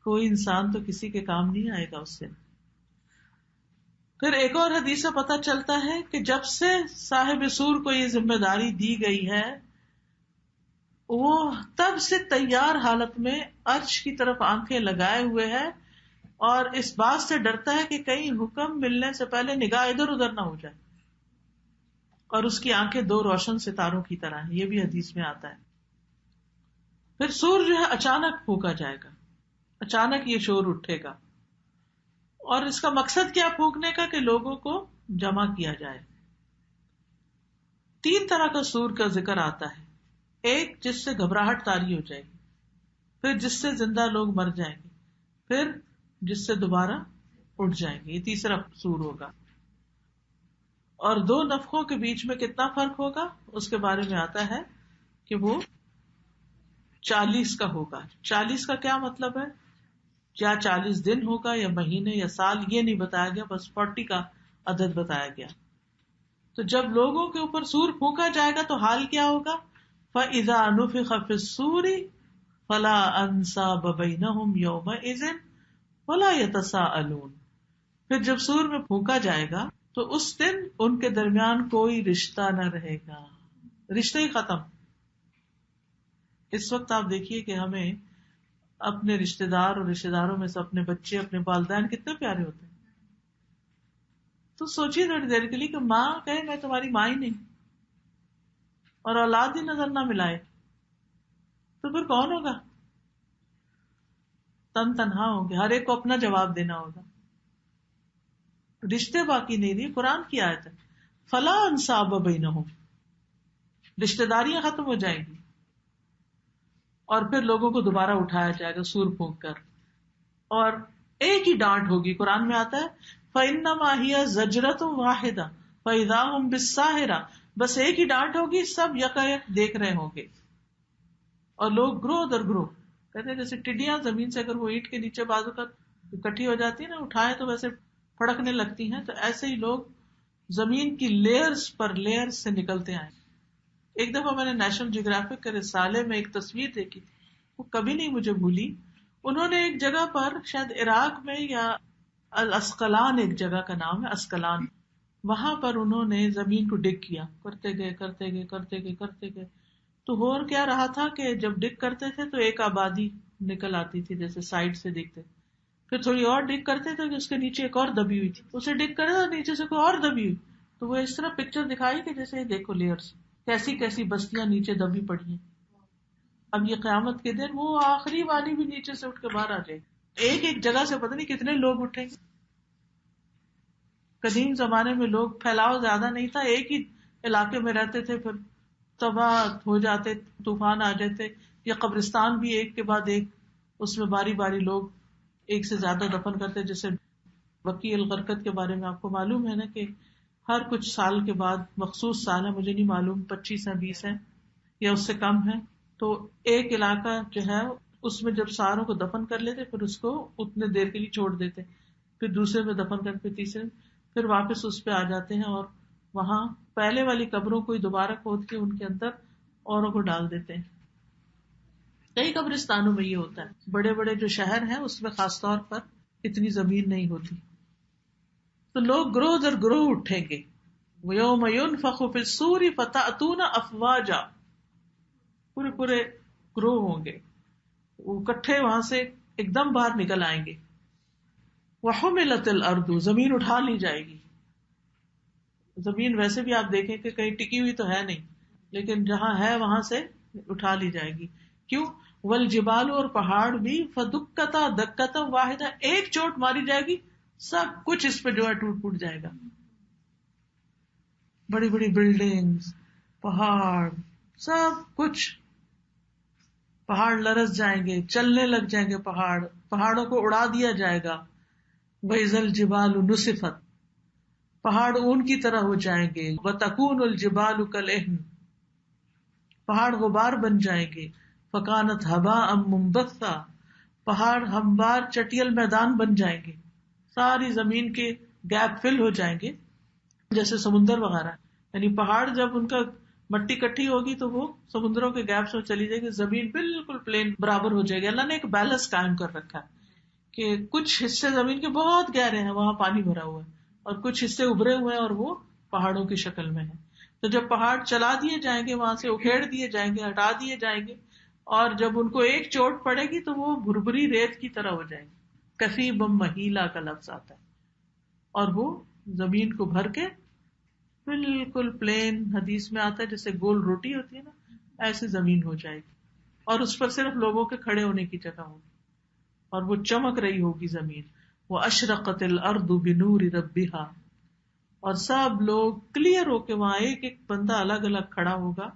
کوئی انسان تو کسی کے کام نہیں آئے گا اس سے. پھر ایک اور حدیث سے پتہ چلتا ہے کہ جب سے صاحب سور کو یہ ذمہ داری دی گئی ہے, وہ تب سے تیار حالت میں عرش کی طرف آنکھیں لگائے ہوئے ہے, اور اس بات سے ڈرتا ہے کہ کہیں حکم ملنے سے پہلے نگاہ ادھر ادھر نہ ہو جائے, اور اس کی آنکھیں دو روشن ستاروں کی طرح ہیں, یہ بھی حدیث میں آتا ہے. پھر سور جو ہے اچانک پھونکا جائے گا, اچانک یہ شور اٹھے گا, اور اس کا مقصد کیا پھونکنے کا؟ کہ لوگوں کو جمع کیا جائے. 3 طرح کا سور کا ذکر آتا ہے, ایک جس سے گھبراہٹ طاری ہو جائے گی, پھر جس سے زندہ لوگ مر جائیں گے, پھر جس سے دوبارہ اٹھ جائیں گے, یہ تیسرا سور ہوگا. اور 2 نفخوں کے بیچ میں کتنا فرق ہوگا اس کے بارے میں آتا ہے کہ وہ 40 کا ہوگا. 40 کا کیا مطلب ہے؟ کیا 40 دن ہوگا یا مہینے یا سال, یہ نہیں بتایا گیا, بس 40 کا عدد بتایا گیا. تو جب لوگوں کے اوپر سور پھونکا جائے گا تو حال کیا ہوگا؟ فَإِذَا نُفِخَ فِي الصُّورِ فلا انساب بینہم یومئذ ولا یتساءلون. پھر جب سور میں پھونکا جائے گا تو اس دن ان کے درمیان کوئی رشتہ نہ رہے گا، رشتہ ہی ختم. اس وقت آپ دیکھیے کہ ہمیں اپنے رشتہ دار اور رشتہ داروں میں سے اپنے بچے، اپنے والدین کتنے پیارے ہوتے ہیں. تو سوچیے تھوڑی دیر کے لیے کہ ماں کہے میں تمہاری ماں ہی نہیں، اور اولاد ہی نظر نہ ملائے، تو پھر کون ہوگا؟ تن تنہا ہوں گے، ہر ایک کو اپنا جواب دینا ہوگا. رشتے باقی نہیں رہی. قرآن کی آیت ہے فلا انساب بینہم، رشتہ داریاں ختم ہو جائیں گی، اور پھر لوگوں کو دوبارہ اٹھایا جائے گا سور پھونک کر، اور ایک ہی ڈانٹ ہوگی. قرآن میں آتا ہے فَإِنَّمَا هِيَ زَجْرَةٌ وَاحِدَةٌ فَإِذَا هُمْ بِالسَّاهِرَةِ، بس ایک ہی ڈانٹ ہوگی، سب یکایک دیکھ رہے ہوں گے، اور لوگ گروہ در گروہ. کہتے ہیں جیسے ٹڈیاں زمین سے اگر وہ اینٹ کے نیچے بازو کا اکٹھی ہو جاتی ہے نا، اٹھائے تو ویسے پھڑکنے لگتی ہیں، تو ایسے ہی لوگ زمین کی لیئرز پر لیئرز سے نکلتے آئے. ایک دفعہ میں نے نیشنل جیوگرافک کے رسالے میں ایک تصویر دیکھی تھی، وہ کبھی نہیں مجھے بھولی. انہوں نے ایک جگہ پر، شاید عراق میں یا الاسقلان ایک جگہ کا نام ہے، اسقلان، وہاں پر انہوں نے زمین کو ڈگ کیا، کرتے گئے کرتے گئے کرتے گئے کرتے گئے. تو ہو کیا رہا تھا کہ جب ڈگ کرتے تھے تو ایک آبادی نکل آتی تھی، جیسے سائڈ سے دکھتے، پھر تھوڑی اور ڈگ کرتے تھے کہ اس کے نیچے ایک اور دبی ہوئی تھی، اسے ڈگ کرے تو نیچے سے کوئی اور دبی ہوئی. تو وہ اس طرح پکچر دکھائی کہ جیسے دیکھو لیئرز، کیسی کیسی بستیاں نیچے دبی پڑی ہیں. اب یہ قیامت کے دن وہ آخری والی بھی نیچے سے اٹھ کے باہر آ جائے، ایک ایک جگہ سے پتہ نہیں کتنے لوگ اٹھیں گے. قدیم زمانے میں لوگ پھیلاؤ زیادہ نہیں تھا، ایک ہی علاقے میں رہتے تھے، پھر تباہ ہو جاتے، طوفان آ جاتے، یا قبرستان بھی ایک کے بعد ایک، اس میں باری باری لوگ ایک سے زیادہ دفن کرتے. جیسے بقیع الغرقد کے بارے میں آپ کو معلوم ہے نا کہ ہر کچھ سال کے بعد، مخصوص سال ہے مجھے نہیں معلوم، 25 ہیں 20 ہیں یا اس سے کم ہے، تو ایک علاقہ جو ہے اس میں جب ساروں کو دفن کر لیتے پھر اس کو اتنے دیر کے لیے چھوڑ دیتے، پھر دوسرے میں دفن کر کے تیسرے، پھر واپس اس پہ آ جاتے ہیں، اور وہاں پہلے والی قبروں کو دوبارہ کھود کے ان کے اندر اوروں کو ڈال دیتے ہیں. کئی قبرستانوں میں یہ ہوتا ہے، بڑے بڑے جو شہر ہیں اس میں خاص طور پر اتنی زمین نہیں ہوتی. تو لوگ گروہ در گروہ اٹھیں گے. وَيَوْمَ يُنْفَخُ فِي الصُّورِ فَتَأْتُونَ أَفْوَاجًا، پورے پورے گروہ ہوں گے، وہ اکٹھے وہاں سے ایک دم باہر نکل آئیں گے. وَحُمِلَتِ الْأَرْضُ، زمین اٹھا لی جائے گی. زمین ویسے بھی آپ دیکھیں کہ کہیں ٹکی ہوئی تو ہے نہیں، لیکن جہاں ہے وہاں سے اٹھا لی جائے گی. کیوں؟ والجبال، اور پہاڑ بھی، فدکتا دکتا واحدہ، ایک چوٹ ماری جائے گی، سب کچھ اس پہ جو ہے ٹوٹ پوٹ جائے گا. بڑی بڑی بلڈنگز، پہاڑ، سب کچھ، پہاڑ لرز جائیں گے، چلنے لگ جائیں گے، پہاڑوں کو اڑا دیا جائے گا. وَإِذَا الْجِبَالُ نُسِفَتْ، پہاڑ اون کی طرح ہو جائیں گے. وَتَكُونُ الْجِبَالُ كَالْعِهْنِ، پہاڑ غبار بن جائیں گے. فَكَانَتْ هَبَاءً مُنبَثًّا، پہاڑ ہموار چٹیل میدان بن جائیں گے، ساری زمین کے گیپ فل ہو جائیں گے، جیسے سمندر وغیرہ. یعنی پہاڑ جب ان کا مٹی کٹھی ہوگی تو وہ سمندروں کے گیپس میں چلی جائے گی، زمین بالکل پلین برابر ہو جائے گی. اللہ نے ایک بیلنس قائم کر رکھا ہے کہ کچھ حصے زمین کے بہت گہرے ہیں، وہاں پانی بھرا ہوا ہے، اور کچھ حصے ابھرے ہوئے ہیں اور وہ پہاڑوں کی شکل میں ہیں. تو جب پہاڑ چلا دیے جائیں گے، وہاں سے اکھیڑ دیے جائیں گے، ہٹا دیے جائیں گے، اور جب ان کو ایک چوٹ پڑے گی تو وہ بھربری ریت کی طرح ہو جائیں گے. کثیبم مہیلا کا لفظ آتا ہے، اور وہ زمین کو بھر کے بالکل پلین، حدیث میں آتا ہے جیسے گول روٹی ہوتی ہے نا، ایسے زمین ہو جائے گی، اور اس پر صرف لوگوں کے کھڑے ہونے کی جگہ ہوگی، اور وہ چمک رہی ہوگی زمین. وَأَشْرَقَتِ الْأَرْضُ بِنُورِ رَبِّهَا، اور سب لوگ کلیئر ہو کے وہاں ایک ایک بندہ الگ الگ کھڑا ہوگا.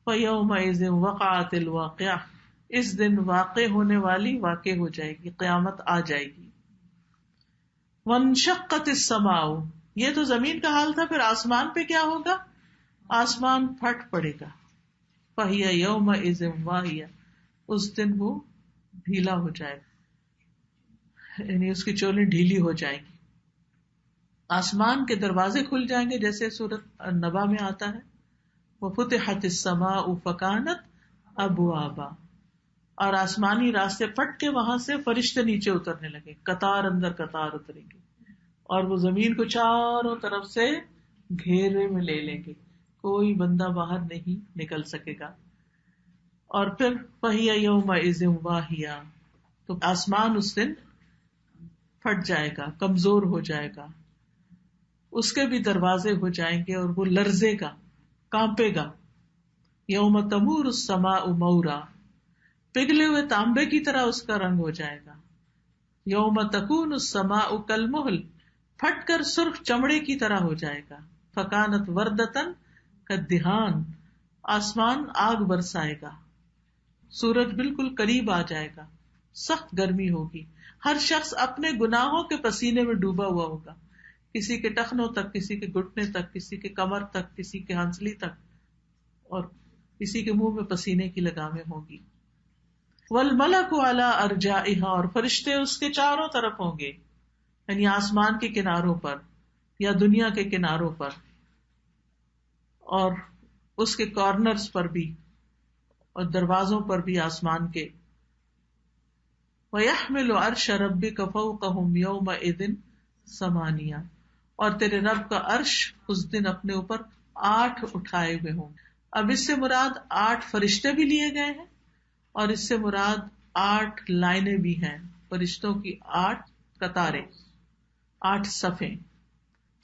فَيَوْمَئِذٍ وَقَعَتِ الْوَاقِعَةُ، اس دن واقع ہونے والی واقع ہو جائے گی، قیامت آ جائے گی. وَانشَقَّتِ السَّمَاءُ، یہ تو زمین کا حال تھا، پھر آسمان پہ کیا ہوگا؟ آسمان پھٹ پڑے گا. فَهِيَ يَوْمَئِذٍ وَاهِيَةٌ، اس دن وہ ڈھیلا ہو جائے گا، یعنی اس کی چولیں ڈھیلی ہو جائیں گی. آسمان کے دروازے کھل جائیں گے، جیسے سورۃ النبا میں آتا ہے وَفُتِحَتِ السَّمَاءُ فَكَانَتْ أَبْوَابًا، اور آسمانی راستے پھٹ کے وہاں سے فرشتے نیچے اترنے لگے، قطار اندر قطار اتریں گے، اور وہ زمین کو چاروں طرف سے گھیرے میں لے لیں گے، کوئی بندہ باہر نہیں نکل سکے گا. اور پھر فَهِيَ يَوْمَئِذٍ وَاهِيَةٌ، تو آسمان اس دن پھٹ جائے گا، کمزور ہو جائے گا، اس کے بھی دروازے ہو جائیں گے اور وہ لرزے گا، کانپے گا. یوم تمور السماء مورا، پگھلے ہوئے تانبے کی طرح اس کا رنگ ہو جائے گا. یوم تکون السماء کالمہل، پھٹ کر سرخ چمڑے کی طرح ہو جائے گا. فکانت وردتن کالدہان، آسمان آگ برسائے گا، سورج بالکل قریب آ جائے گا، سخت گرمی ہوگی، ہر شخص اپنے گناہوں کے پسینے میں ڈوبا ہوا ہوگا، کسی کے ٹخنوں تک، کسی کے گھٹنے تک، کسی کے کمر تک، کسی کے ہنسلی تک، اور کسی کے منہ میں پسینے کی لگامیں ہوں گی. والملک علی ارجائها، اور فرشتے اس کے چاروں طرف ہوں گے، یعنی آسمان کے کناروں پر یا دنیا کے کناروں پر اور اس کے کارنرز پر بھی اور دروازوں پر بھی آسمان کے. وَيَحْمِلُ عَرْشَ رَبِّكَ فَوْقَهُمْ يَوْمَئِذٍ ثَمَانِيَةٌ، اور تیرے رب کا عرش اس دن اپنے اوپر 8 اٹھائے ہوئے ہوں. اب اس سے مراد 8 فرشتے بھی لیے گئے ہیں، اور اس سے مراد 8 لائنیں بھی ہیں، فرشتوں کی 8 قطاریں، 8 صفیں.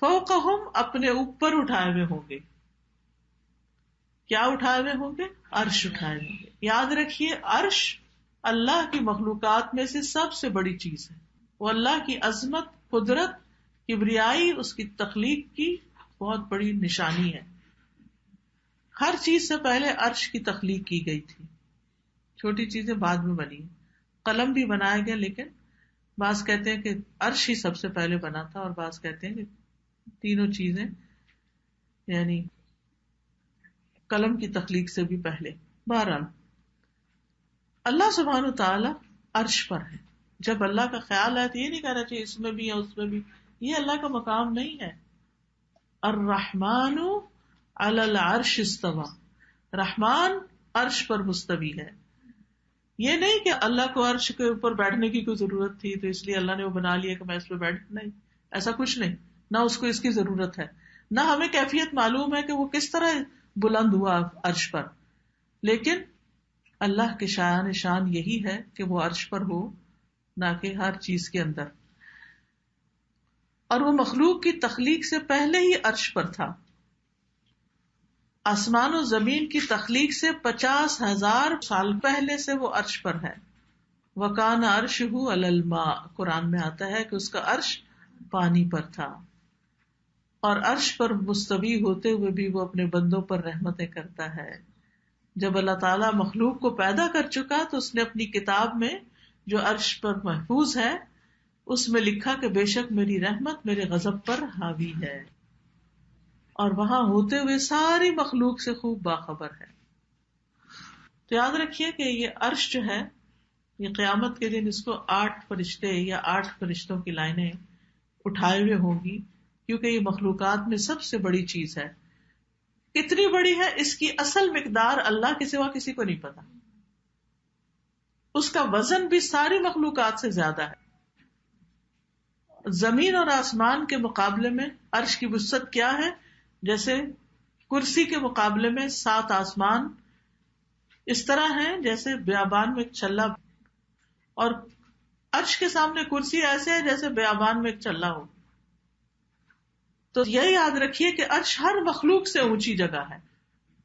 فوقہم، اپنے اوپر اٹھائے ہوئے ہوں گے. کیا اٹھائے ہوئے ہوں گے؟ عرش اٹھائے ہوں گے. یاد رکھیے عرش اللہ کی مخلوقات میں سے سب سے بڑی چیز ہے. وہ اللہ کی عظمت، قدرت، کبریائی، اس کی تخلیق کی بہت بڑی نشانی ہے. ہر چیز سے پہلے عرش کی تخلیق کی گئی تھی، چھوٹی چیزیں بعد میں بنی. قلم بھی بنایا گیا، لیکن بعض کہتے ہیں کہ عرش ہی سب سے پہلے بنا تھا، اور بعض کہتے ہیں کہ تینوں چیزیں یعنی قلم کی تخلیق سے بھی پہلے. بہرحال اللہ سبحانہ تعالی عرش پر ہے. جب اللہ کا خیال ہے تو یہ نہیں کہنا چاہیے اس میں بھی ہے اس میں بھی، یہ اللہ کا مقام نہیں ہے. الرحمن علی العرش استوى، رحمان عرش پر مستوی ہے. یہ نہیں کہ اللہ کو عرش کے اوپر بیٹھنے کی کوئی ضرورت تھی تو اس لیے اللہ نے وہ بنا لیا کہ میں اس پہ بیٹھ، نہیں، ایسا کچھ نہیں. نہ اس کو اس کی ضرورت ہے، نہ ہمیں کیفیت معلوم ہے کہ وہ کس طرح بلند ہوا عرش پر. لیکن اللہ کے شایان شان یہی ہے کہ وہ عرش پر ہو، نہ کہ ہر چیز کے اندر. اور وہ مخلوق کی تخلیق سے پہلے ہی عرش پر تھا. آسمان و زمین کی تخلیق سے 50,000 سال پہلے سے وہ عرش پر ہے. وَكَانَ عَرْشُهُ عَلَى الْمَاءِ، قرآن میں آتا ہے کہ اس کا عرش پانی پر تھا. اور عرش پر مستوی ہوتے ہوئے بھی وہ اپنے بندوں پر رحمتیں کرتا ہے. جب اللہ تعالیٰ مخلوق کو پیدا کر چکا تو اس نے اپنی کتاب میں جو عرش پر محفوظ ہے اس میں لکھا کہ بے شک میری رحمت میرے غضب پر حاوی ہے، اور وہاں ہوتے ہوئے ساری مخلوق سے خوب باخبر ہے. تو یاد رکھیے کہ یہ عرش جو ہے، یہ قیامت کے دن اس کو 8 فرشتے یا 8 فرشتوں کی لائنیں اٹھائے ہوئے ہوں گی، کیونکہ یہ مخلوقات میں سب سے بڑی چیز ہے. کتنی بڑی ہے اس کی اصل مقدار اللہ کے سوا کسی کو نہیں پتا. اس کا وزن بھی ساری مخلوقات سے زیادہ ہے. زمین اور آسمان کے مقابلے میں عرش کی وسعت کیا ہے؟ جیسے کرسی کے مقابلے میں 7 آسمان اس طرح ہیں جیسے بیابان میں ایک چھلا، اور عرش کے سامنے کرسی ایسے ہے جیسے بیابان میں ایک چھلا ہو. تو یہ یاد رکھیے کہ عرش ہر مخلوق سے اونچی جگہ ہے.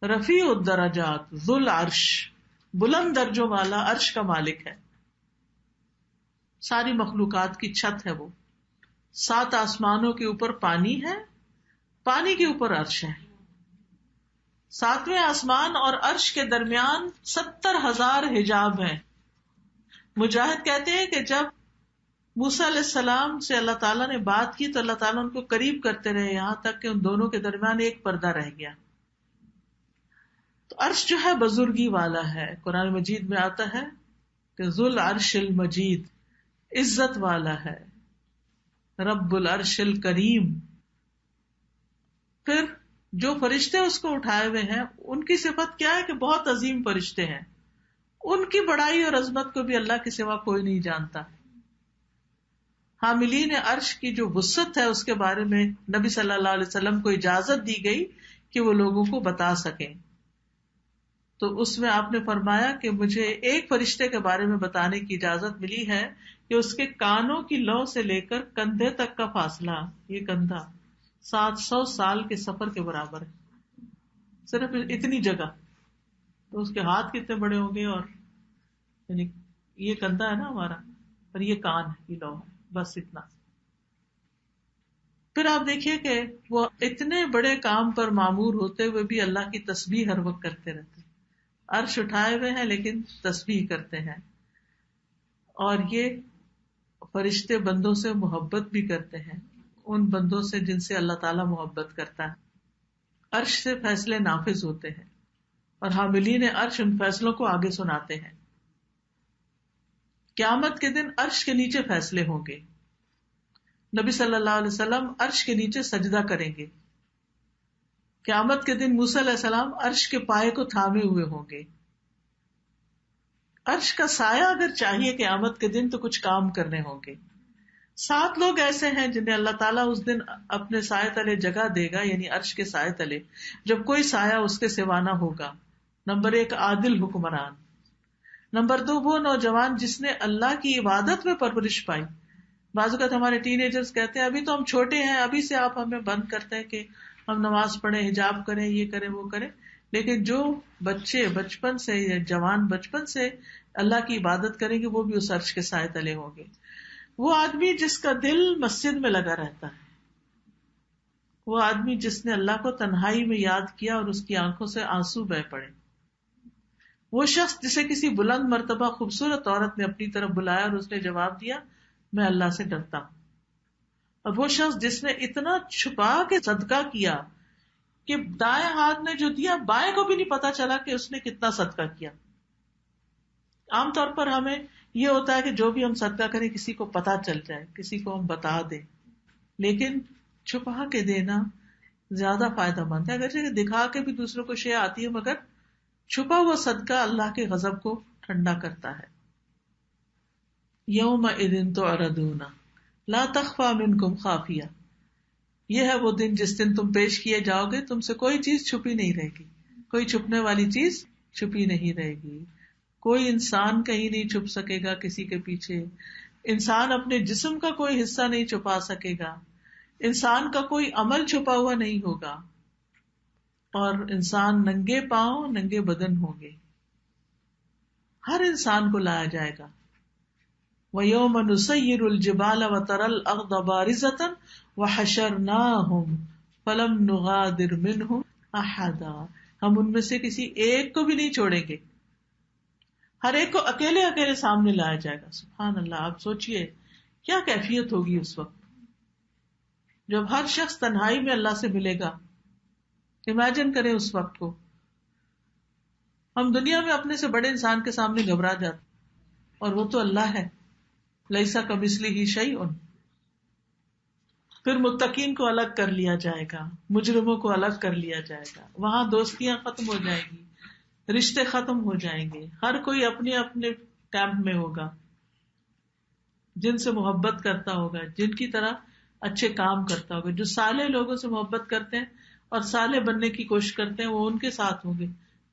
رفیع الدرجات ذو العرش، بلند درجوں والا عرش کا مالک ہے. ساری مخلوقات کی چھت ہے وہ. 7 آسمانوں کے اوپر پانی ہے، پانی کے اوپر عرش ہے. 7ویں آسمان اور عرش کے درمیان 70,000 حجاب ہیں. مجاہد کہتے ہیں کہ جب موسیٰ علیہ السلام سے اللہ تعالیٰ نے بات کی تو اللہ تعالیٰ ان کو قریب کرتے رہے یہاں تک کہ ان دونوں کے درمیان ایک پردہ رہ گیا. تو عرش جو ہے بزرگی والا ہے. قرآن مجید میں آتا ہے کہ ذو العرش المجید، عزت والا ہے، رب العرش الکریم. پھر جو فرشتے اس کو اٹھائے ہوئے ہیں ان کی صفت کیا ہے کہ بہت عظیم فرشتے ہیں، ان کی بڑائی اور عظمت کو بھی اللہ کے سوا کوئی نہیں جانتا. حاملین عرش کی جو وسعت ہے اس کے بارے میں نبی صلی اللہ علیہ وسلم کو اجازت دی گئی کہ وہ لوگوں کو بتا سکیں. تو اس میں آپ نے فرمایا کہ مجھے ایک فرشتے کے بارے میں بتانے کی اجازت ملی ہے کہ اس کے کانوں کی لو سے لے کر کندھے تک کا فاصلہ، یہ کندھا 700 سال کے سفر کے برابر ہے. صرف اتنی جگہ. تو اس کے ہاتھ کتنے بڑے ہوں گے، اور یعنی یہ کندھا ہے نا ہمارا، اور یہ کان ہے، یہ لو ہے، بس اتنا. پھر آپ دیکھیے کہ وہ اتنے بڑے کام پر معمور ہوتے ہوئے بھی اللہ کی تسبیح ہر وقت کرتے رہتے ہیں. عرش اٹھائے ہوئے ہیں لیکن تسبیح کرتے ہیں. اور یہ فرشتے بندوں سے محبت بھی کرتے ہیں، ان بندوں سے جن سے اللہ تعالیٰ محبت کرتا ہے. عرش سے فیصلے نافذ ہوتے ہیں اور حاملین عرش ان فیصلوں کو آگے سناتے ہیں. قیامت کے دن عرش کے نیچے فیصلے ہوں گے. نبی صلی اللہ علیہ وسلم عرش کے نیچے سجدہ کریں گے. قیامت کے دن موسیٰ علیہ السلام عرش کے پائے کو تھامے ہوئے ہوں گے. عرش کا سایہ اگر چاہیے قیامت کے دن تو کچھ کام کرنے ہوں گے. 7 لوگ ایسے ہیں جنہیں اللہ تعالیٰ اس دن اپنے سائے تلے جگہ دے گا، یعنی عرش کے سائے تلے، جب کوئی سایہ اس کے سوا نہ ہوگا. نمبر 1 عادل حکمران. نمبر 2 وہ نوجوان جس نے اللہ کی عبادت میں پرورش پائی. بعض اوقات ہمارے ٹین ایجرز کہتے ہیں ابھی تو ہم چھوٹے ہیں، ابھی سے آپ ہمیں بند کرتے ہیں کہ ہم نماز پڑھیں، حجاب کریں، یہ کریں وہ کریں. لیکن جو بچے بچپن سے یا جوان بچپن سے اللہ کی عبادت کریں گے وہ بھی اس عرش کے سائے تلے ہوں گے. وہ آدمی جس کا دل مسجد میں لگا رہتا ہے، وہ آدمی جس نے اللہ کو تنہائی میں یاد کیا اور اس کی آنکھوں سے آنسو بہہ پڑے، وہ شخص جسے کسی بلند مرتبہ خوبصورت عورت نے اپنی طرف بلایا اور اس نے جواب دیا میں اللہ سے ڈرتا ہوں، اور وہ شخص جس نے اتنا چھپا کے صدقہ کیا کہ دائیں ہاتھ نے جو دیا بائیں کو بھی نہیں پتا چلا کہ اس نے کتنا صدقہ کیا. عام طور پر ہمیں یہ ہوتا ہے کہ جو بھی ہم صدقہ کریں کسی کو پتا چل جائے، کسی کو ہم بتا دیں، لیکن چھپا کے دینا زیادہ فائدہ مند ہے. اگرچہ دکھا کے بھی دوسروں کو شے آتی ہے، مگر چھپا ہوا صدقہ اللہ کے غضب کو ٹھنڈا کرتا ہے. یومئذ تعرضون لا تخفی منکم خافیہ، یہ ہے وہ دن جس دن تم پیش کیے جاؤ گے، تم سے کوئی چیز چھپی نہیں رہے گی، کوئی چھپنے والی چیز چھپی نہیں رہے گی. کوئی انسان کہیں نہیں چھپ سکے گا کسی کے پیچھے، انسان اپنے جسم کا کوئی حصہ نہیں چھپا سکے گا، انسان کا کوئی عمل چھپا ہوا نہیں ہوگا، اور انسان ننگے پاؤں ننگے بدن ہوں گے. ہر انسان کو لایا جائے گا. وَيَوْمَ نُسَيِّرُ الْجِبَالَ وَتَرَى الْأَرْضَ بَارِزَةً وَحَشَرْنَاهُمْ فَلَمْ نُغَادِرْ مِنْهُمْ أَحَدًا، ہم ان میں سے کسی ایک کو بھی نہیں چھوڑیں گے، ہر ایک کو اکیلے اکیلے سامنے لایا جائے گا. سبحان اللہ. آپ سوچئے کیا کیفیت ہوگی اس وقت جب ہر شخص تنہائی میں اللہ سے ملے گا. امیجن کریں اس وقت کو. ہم دنیا میں اپنے سے بڑے انسان کے سامنے گھبرا جاتے، اور وہ تو اللہ ہے. لیسا کمثلہ شیء. پھر متقین کو الگ کر لیا جائے گا، مجرموں کو الگ کر لیا جائے گا. وہاں دوستیاں ختم ہو جائیں گی، رشتے ختم ہو جائیں گے، ہر کوئی اپنے اپنے کیمپ میں ہوگا، جن سے محبت کرتا ہوگا، جن کی طرح اچھے کام کرتا ہوگا. جو صالح لوگوں سے محبت کرتے ہیں اور صالح بننے کی کوشش کرتے ہیں وہ ان کے ساتھ ہوں گے.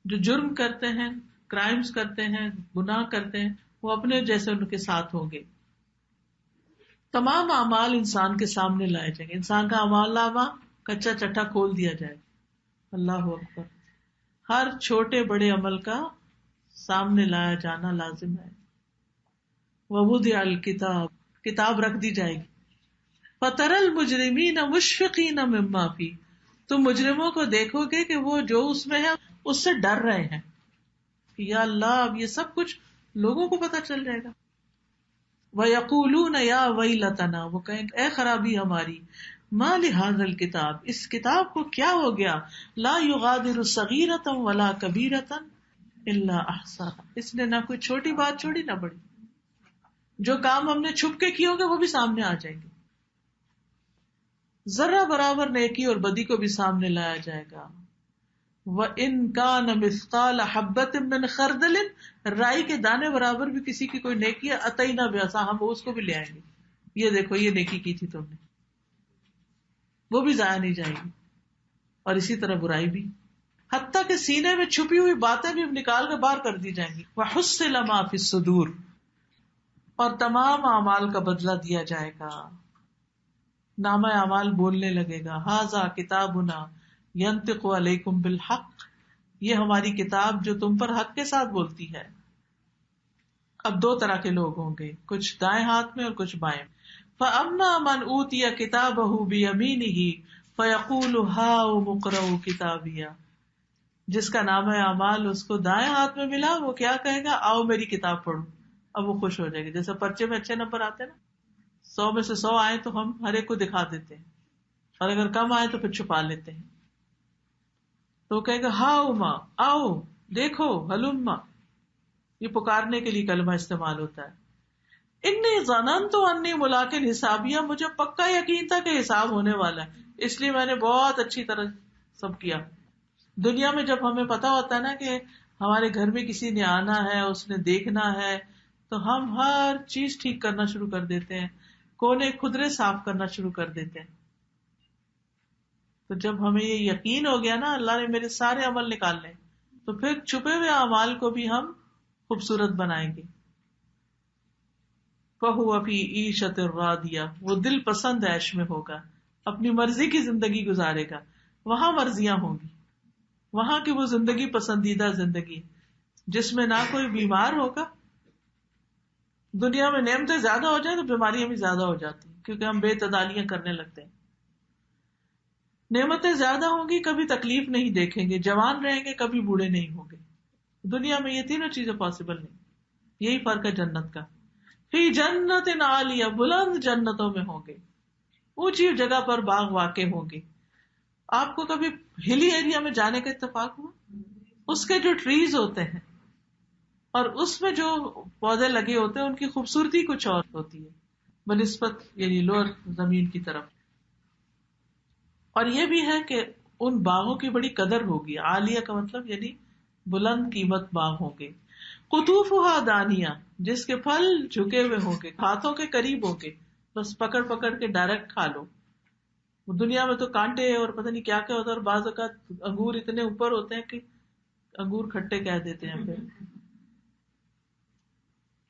جو جرم کرتے ہیں، کرائمز کرتے ہیں، گناہ کرتے ہیں، وہ اپنے جیسے ان کے ساتھ ہوں گے. تمام اعمال انسان کے سامنے لائے جائیں گے. انسان کا اعمال نامہ کچا چٹا کھول دیا جائے گا. اللہ اکبر. ہر چھوٹے بڑے عمل کا سامنے لایا جانا لازم ہے. ووضع الکتاب، کتاب رکھ دی جائے گی. فَتَرَى الْمُجْرِمِينَ مُشْفِقِينَ مِمَّا فِيهِ، تم مجرموں کو دیکھو گے کہ وہ جو اس میں ہے اس سے ڈر رہے ہیں کہ یا اللہ اب یہ سب کچھ لوگوں کو پتا چل جائے گا. وَيَقُولُونَ يَا وَيْلَتَنَا، وہ کہیں اے خرابی ہماری، مَا لِهَذَا الْكِتَابِ، اس کتاب کو کیا ہو گیا، لَا يُغَادِرُ صَغِيرَةً وَلَا كَبِيرَةً إِلَّا أَحْصَاهَا، اس نے نہ کوئی چھوٹی بات چھوڑی نہ بڑی. جو کام ہم نے چھپ کے کیے ہوں گے وہ بھی سامنے آ جائیں گے. ذرہ برابر نیکی اور بدی کو بھی سامنے لایا جائے گا. وَإِن كَانَ مِثْقَالَ حَبَّةٍ مِّنْ خَرْدَلٍ، رائی کے دانے برابر بھی کسی کی کوئی نیکی ہے، اتینا بہا، ہم اس کو بھی لے آئیں گے. یہ دیکھو یہ نیکی کی تھی تم نے، وہ بھی ضائع نہیں جائے گی. اور اسی طرح برائی بھی، حتیٰ کہ سینے میں چھپی ہوئی باتیں بھی نکال کے باہر کر دی جائیں گی. وَحُصِّلَ مَا فِي الصُّدُورِ، اور تمام اعمال کا بدلہ دیا جائے گا. نامہ اعمال بولنے لگے گا، ھذا کتابنا ینطق علیکم بالحق، یہ ہماری کتاب جو تم پر حق کے ساتھ بولتی ہے. اب دو طرح کے لوگ ہوں گے، کچھ دائیں ہاتھ میں اور کچھ بائیں. فَأَمَّا مَنْ أُوتِيَ كِتَابَهُ بِيَمِينِهِ فَيَقُولُ هَاؤُمُ اقْرَءُوا كِتَابِيَهْ، جس کا نامہ اعمال اس کو دائیں ہاتھ میں ملا وہ کیا کہے گا، آؤ میری کتاب پڑھو. اب وہ خوش ہو جائے گی. جیسے پرچے میں اچھے نمبر آتے ہیں نا، 100 میں سے 100 آئے تو ہم ہر ایک کو دکھا دیتے ہیں، اور اگر کم آئے تو پھر چھپا لیتے ہیں. تو کہے گا ہاؤما، آؤ دیکھو، ہلما، یہ پکارنے کے لیے کلمہ استعمال ہوتا ہے. انی ظننت انی ملاق حسابیہ، مجھے پکا یقین تھا کہ حساب ہونے والا ہے، اس لیے میں نے بہت اچھی طرح سب کیا. دنیا میں جب ہمیں پتا ہوتا ہے نا کہ ہمارے گھر میں کسی نے آنا ہے، اس نے دیکھنا ہے، تو ہم ہر چیز ٹھیک کرنا شروع کر دیتے ہیں، کونے کھدرے صاف کرنا شروع کر دیتے ہیں. تو جب ہمیں یہ یقین ہو گیا نا اللہ نے میرے سارے عمل نکال لیں، تو پھر چھپے ہوئے اعمال کو بھی ہم خوبصورت بنائیں گے. فَهُوَ فِي عِيشَةٍ رَاضِيَةٍ، وہ دل پسند عیش میں ہوگا، اپنی مرضی کی زندگی گزارے گا. وہاں مرضیاں ہوں گی، وہاں کی وہ زندگی پسندیدہ زندگی جس میں نہ کوئی بیمار ہوگا. دنیا میں نعمتیں زیادہ ہو جائیں تو بیماریاں بھی زیادہ ہو جاتی ہیں، کیونکہ ہم بے تعدالیاں کرنے لگتے ہیں. نعمتیں زیادہ ہوں گی، کبھی تکلیف نہیں دیکھیں گے، جوان رہیں گے، کبھی بوڑھے نہیں ہوں گے. دنیا میں یہ تینوں چیزیں پاسبل نہیں. یہی فرق ہے جنت کا. فی جنت عالیہ، بلند جنتوں میں ہوں گے، اونچی جگہ پر باغ واقع ہوں گے. آپ کو کبھی ہلی ایریا میں جانے کا اتفاق ہوا؟ اس کے جو ٹریز ہوتے ہیں اور اس میں جو پودے لگے ہوتے ہیں ان کی خوبصورتی کچھ اور ہوتی ہے بنسبت یعنی لوور زمین کی طرف. اور یہ بھی ہے کہ ان باغوں کی بڑی قدر ہوگی. عالیہ کا مطلب یعنی بلند قیمت باغ ہوں گے. قطوفها دانیہ، جس کے پھل جھکے ہوئے ہوں گے، ہاتھوں کے قریب ہوں گے، بس پکڑ پکڑ کے ڈائریکٹ کھا لو. دنیا میں تو کانٹے اور پتہ نہیں کیا کیا ہوتا ہے، اور بعض اوقات انگور اتنے اوپر ہوتے ہیں کہ انگور کھٹے کہہ دیتے ہیں پھر.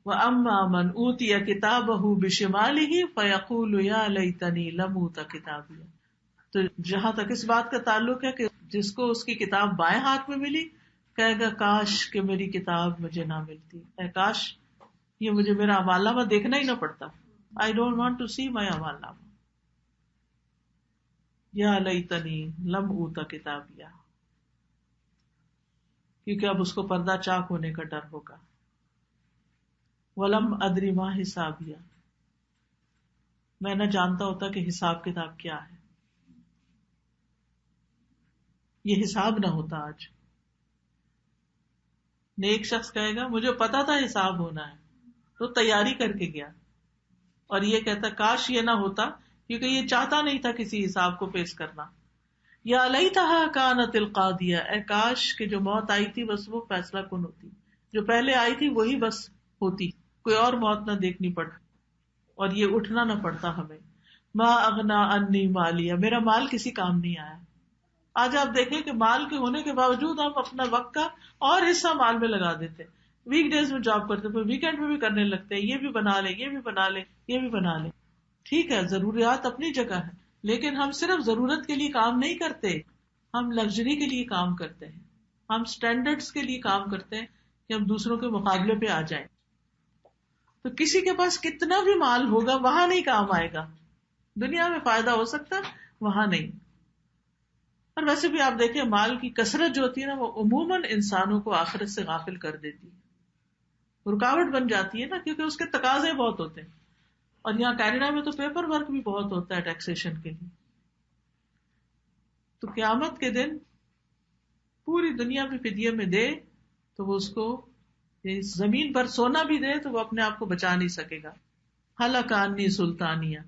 وَأَمَّا مَنْ أُوتِيَ كِتَابَهُ بِشِمَالِهِ فَيَقُولُ يَا لَيْتَنِي لَمْ أُوتَ كِتَابِيَهْ. تو جہاں تک اس بات کا تعلق ہے کہ جس کو اس کی کتاب بائیں ہاتھ میں ملی، کہے گا کاش کہ میری کتاب مجھے نہ ملتی، اے کاش یہ مجھے میرا اعمالنامہ دیکھنا ہی نہ پڑتا. I don't want to see my اعمالنامہ. یا لیتنی لم اوت کتابیہ، کیونکہ اب اس کو پردہ چاک ہونے کا ڈر ہوگا. ولم ادری ما حسابیہ، میں نہ جانتا ہوتا کہ حساب کتاب کیا ہے. یہ حساب نہ ہوتا آج. نیک شخص کہے گا مجھے پتا تھا حساب ہونا ہے تو تیاری کر کے گیا، اور یہ کہتا کاش یہ نہ ہوتا، کیونکہ یہ چاہتا نہیں تھا کسی حساب کو پیش کرنا. یا لیتھا کانت القاضیہ، اے کاش کہ جو موت آئی تھی بس وہ فیصلہ کن ہوتی، جو پہلے آئی تھی وہی بس ہوتی، کوئی اور موت نہ دیکھنی پڑ اور یہ اٹھنا نہ پڑتا ہمیں. ما اغنا انی مالیہ، میرا مال کسی کام نہیں آیا. آج آپ دیکھیں کہ مال کے ہونے کے باوجود ہم اپنا وقت کا اور حصہ مال میں لگا دیتے. ویک ڈیز میں جاب کرتے پھر ویکینڈ میں بھی کرنے لگتے ہیں، یہ بھی بنا لے، یہ بھی بنا لے، یہ بھی بنا لے. ٹھیک ہے ضروریات اپنی جگہ ہے، لیکن ہم صرف ضرورت کے لیے کام نہیں کرتے، ہم لگژری کے لیے کام کرتے ہیں، ہم سٹینڈرڈز کے لیے کام کرتے ہیں کہ ہم دوسروں کے مقابلے پہ آ جائیں. تو کسی کے پاس کتنا بھی مال ہوگا وہاں نہیں کام آئے گا. دنیا میں فائدہ ہو سکتا وہاں نہیں. اور ویسے بھی آپ دیکھیں مال کی کثرت جو ہوتی ہے نا وہ عموماً انسانوں کو آخرت سے غافل کر دیتی ہے، رکاوٹ بن جاتی ہے نا، کیونکہ اس کے تقاضے بہت ہوتے ہیں. اور یہاں کینیڈا میں تو پیپر ورک بھی بہت ہوتا ہے ٹیکسیشن کے لیے. تو قیامت کے دن پوری دنیا میں فدیے میں دے تو وہ اس کو زمین پر سونا بھی دے تو وہ اپنے آپ کو بچا نہیں سکے گا. ہلاک انی سلطانیہ،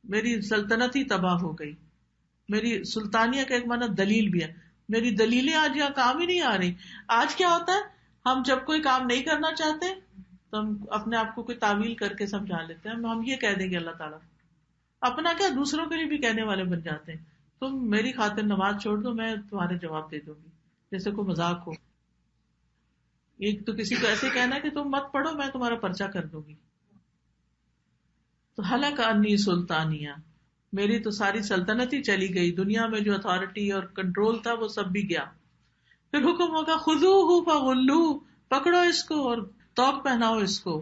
میری سلطنت ہی تباہ ہو گئی. میری سلطانیہ کا ایک معنی دلیل بھی ہے، میری دلیلیں آج یہاں کام ہی نہیں آ رہی. آج کیا ہوتا ہے, ہم جب کوئی کام نہیں کرنا چاہتے تو ہم اپنے آپ کو کوئی تعویل کر کے سمجھا لیتے ہیں, ہم یہ کہہ دیں گے اللہ تعالیٰ, اپنا کیا دوسروں کے لیے بھی کہنے والے بن جاتے ہیں. تم میری خاطر نماز چھوڑ دو, میں تمہارے جواب دے دوں گی, جیسے کوئی مذاق ہو. ایک تو کسی کو ایسے کہنا ہے کہ تم مت پڑھو, میں تمہارا پرچہ کر دوں گی. تو ہلاک انی سلطانیہ, میری تو ساری سلطنت ہی چلی گئی, دنیا میں جو اتھارٹی اور کنٹرول تھا وہ سب بھی گیا. پھر حکم ہوگا خذوہ فغلوہ, پکڑو اس کو اور توق پہناؤ اس کو.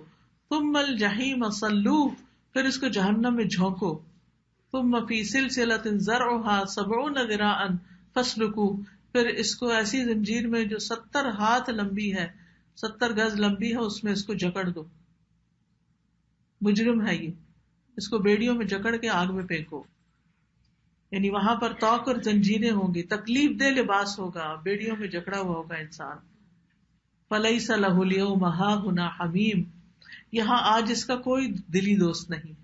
ثم الجحیم صلوہ, پھر اس کو جہنم میں جھونکو. ثم فی سلسلۃ ذرعها 70 ذراعا فاسلکوہ, پھر اس کو ایسی زنجیر میں جو 70 ہاتھ لمبی ہے, 70 گز لمبی ہے, اس میں اس کو جکڑ دو. مجرم ہے یہ, اس کو بیڑیوں میں جکڑ کے آگ میں پھینکو. یعنی وہاں پر توق اور زنجیریں ہوں گی, تکلیف دہ لباس ہوگا, بیڑیوں میں جکڑا ہوا ہوگا انسان. فلیس لہ الیوم ہاہنا حمیم, یہاں آج اس کا کوئی دلی دوست نہیں,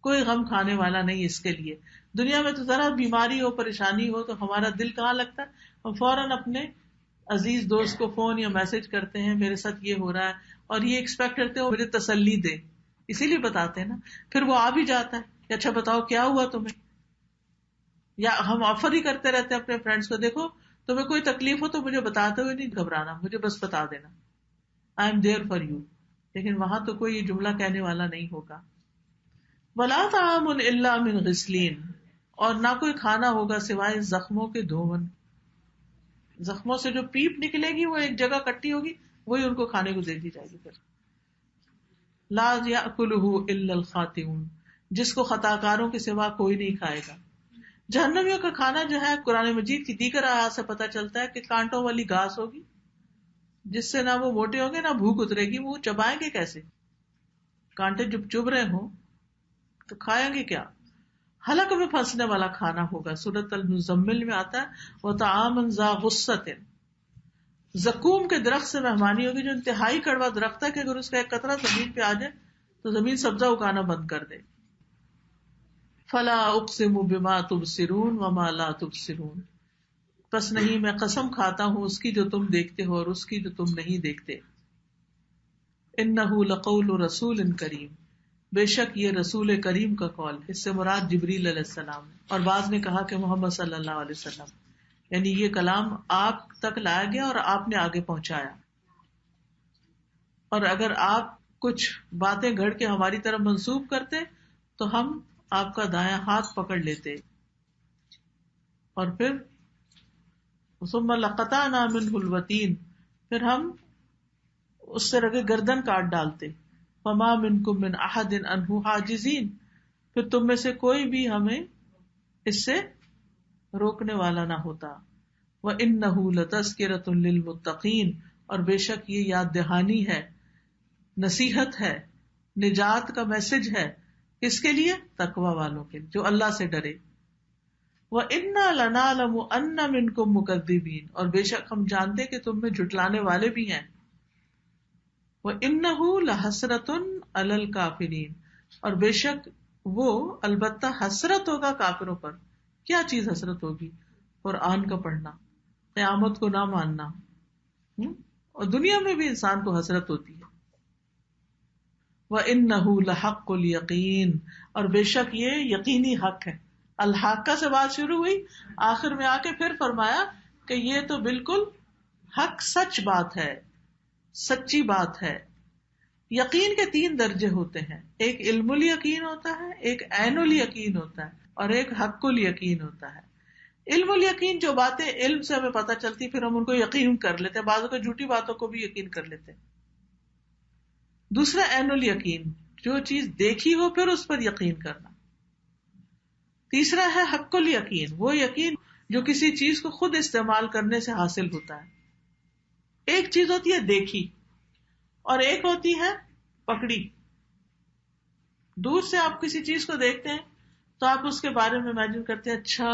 کوئی غم کھانے والا نہیں اس کے لیے. دنیا میں تو ذرا بیماری ہو, پریشانی ہو, تو ہمارا دل کہاں لگتا ہے, ہم فوراً اپنے عزیز دوست کو فون یا میسج کرتے ہیں, میرے ساتھ یہ ہو رہا ہے, اور یہ ایکسپیکٹ کرتے ہیں مجھے تسلی دے, اسی لیے بتاتے ہیں نا. پھر وہ آ بھی جاتا ہے کہ اچھا بتاؤ کیا ہوا تمہیں, یا ہم آفر ہی کرتے رہتے ہیں اپنے فرینڈس کو, دیکھو تمہیں کوئی تکلیف ہو تو مجھے بتاتے ہوئے نہیں گھبرانا, مجھے بس بتا دینا, I am there for you. لیکن وہاں تو کوئی یہ جملہ کہنے والا نہیں ہوگا. ولا طعام الا من غسلین, اور نہ کوئی کھانا ہوگا سوائے زخموں کے دھون. زخموں سے جو پیپ نکلے گی وہ ایک جگہ کٹی ہوگی, وہی ان کو کھانے کو دے دی جائے گی. پھر لا یاکلہ الا الخاطئون, جس کو خطا کاروں کے سوا کوئی نہیں کھائے گا. جہنمیوں کا کھانا جو ہے قرآن مجید کی دیگر آیات سے پتہ چلتا ہے کہ کانٹوں والی گھاس ہوگی, جس سے نہ وہ موٹے ہوں گے نہ بھوک اترے گی. وہ چبائیں گے کیسے, کانٹے جب چبھ رہے ہوں تو کھائیں گے کیا. حلق میں پھنسنے والا کھانا ہوگا. سورۃ المزمل میں آتا ہے وطعاما ذا غصۃ, زقوم کے درخت سے مہمانی ہوگی جو انتہائی کڑوا درخت ہے کہ اگر اس کا ایک قطرہ زمین پہ آ جائے تو زمین سبزہ اگانا بند کر دے. فلا اقسم بما تبصرون وما لا تبصرون, پس نہیں میں قسم کھاتا ہوں اس کی جو تم دیکھتے ہو اور اس کی جو تم نہیں دیکھتے. انہ لقول رسول کریم, بے شک یہ رسول کریم کا قول, اس سے مراد جبریل علیہ السلام, اور بعض نے کہا کہ محمد صلی اللہ علیہ وسلم, یعنی یہ کلام آپ تک لایا گیا اور آپ نے آگے پہنچایا. اور اگر آپ کچھ باتیں گھڑ کے ہماری طرف منسوب کرتے تو ہم آپ کا دایاں ہاتھ پکڑ لیتے, اور پھر ثم لقطعنا منہ الوتین, پھر ہم اس سے رگے گردن کاٹ ڈالتے. فما منکم من احد عنہ حاجزین, پھر تم میں سے کوئی بھی ہمیں اس سے روکنے والا نہ ہوتا. وَإِنَّهُ لَتَذْكِرَةٌ لِّلْمُتَّقِينَ, اور بے شک یہ یاد دہانی ہے, نصیحت ہے, نجات کا میسج ہے. کس کے لیے؟ تقوی والوں کے لیے, جو اللہ سے ڈرے. وَإِنَّا لَنَعْلَمُ أَنَّ مِنكُم مُكَذِّبِينَ, اور بے شک ہم جانتے کہ تم میں جھٹلانے والے بھی ہیں. وَإِنَّهُ لَحَسْرَةٌ عَلَى الْكَافِرِينَ, اور بے شک وہ البتہ حسرت ہوگا کافروں پر. کیا چیز حسرت ہوگی؟ قرآن کا پڑھنا, قیامت کو نہ ماننا, اور دنیا میں بھی انسان کو حسرت ہوتی ہے. وَإِنَّهُ لَحَقُّ الْيَقِينِ, اور بے شک یہ یقینی حق ہے. الحاقہ سے بات شروع ہوئی, آخر میں آ کے پھر فرمایا کہ یہ تو بالکل حق, سچ بات ہے, سچی بات ہے. یقین کے 3 درجے ہوتے ہیں, ایک علم الیقین ہوتا ہے, ایک عین الیقین ہوتا ہے, اور ایک حق الیقین ہوتا ہے. علم الیقین جو باتیں علم سے ہمیں پتہ چلتی پھر ہم ان کو یقین کر لیتے ہیں, بعضوں کو جھوٹی باتوں کو بھی یقین کر لیتے ہیں. دوسرا عین الیقین, جو چیز دیکھی ہو پھر اس پر یقین کرنا. تیسرا ہے حق الیقین, وہ یقین جو کسی چیز کو خود استعمال کرنے سے حاصل ہوتا ہے. ایک چیز ہوتی ہے دیکھی, اور ایک ہوتی ہے پکڑی. دور سے آپ کسی چیز کو دیکھتے ہیں تو آپ اس کے بارے میں امیجن کرتے ہیں, اچھا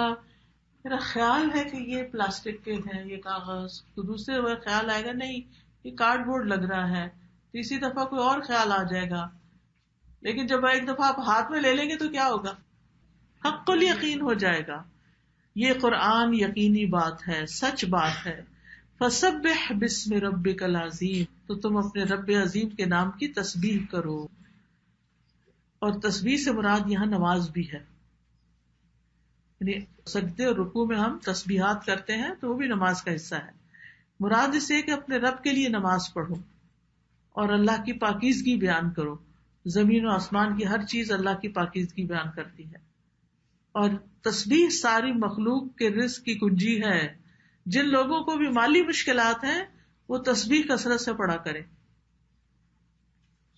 میرا خیال ہے کہ یہ پلاسٹک کے ہیں, یہ کاغذ. تو دوسرے وہ خیال آئے گا نہیں یہ کارڈ بورڈ لگ رہا ہے, تیسری دفعہ کوئی اور خیال آ جائے گا. لیکن جب ایک دفعہ آپ ہاتھ میں لے لیں گے تو کیا ہوگا؟ حق الیقین ہو جائے گا. یہ قرآن یقینی بات ہے، سچ بات ہے. فسبح بسم ربک العظیم، تو تم اپنے رب عظیم کے نام کی تسبیح کرو. اور تسبیح سے مراد یہاں نماز بھی ہے، یعنی سجدے اور رکوع میں ہم تسبیحات کرتے ہیں تو وہ بھی نماز کا حصہ ہے. مراد اس سے کہ اپنے رب کے لیے نماز پڑھو اور اللہ کی پاکیزگی بیان کرو. زمین و آسمان کی ہر چیز اللہ کی پاکیزگی بیان کرتی ہے، اور تسبیح ساری مخلوق کے رزق کی کنجی ہے. جن لوگوں کو بھی مالی مشکلات ہیں وہ تسبیح کثرت سے پڑھا کریں.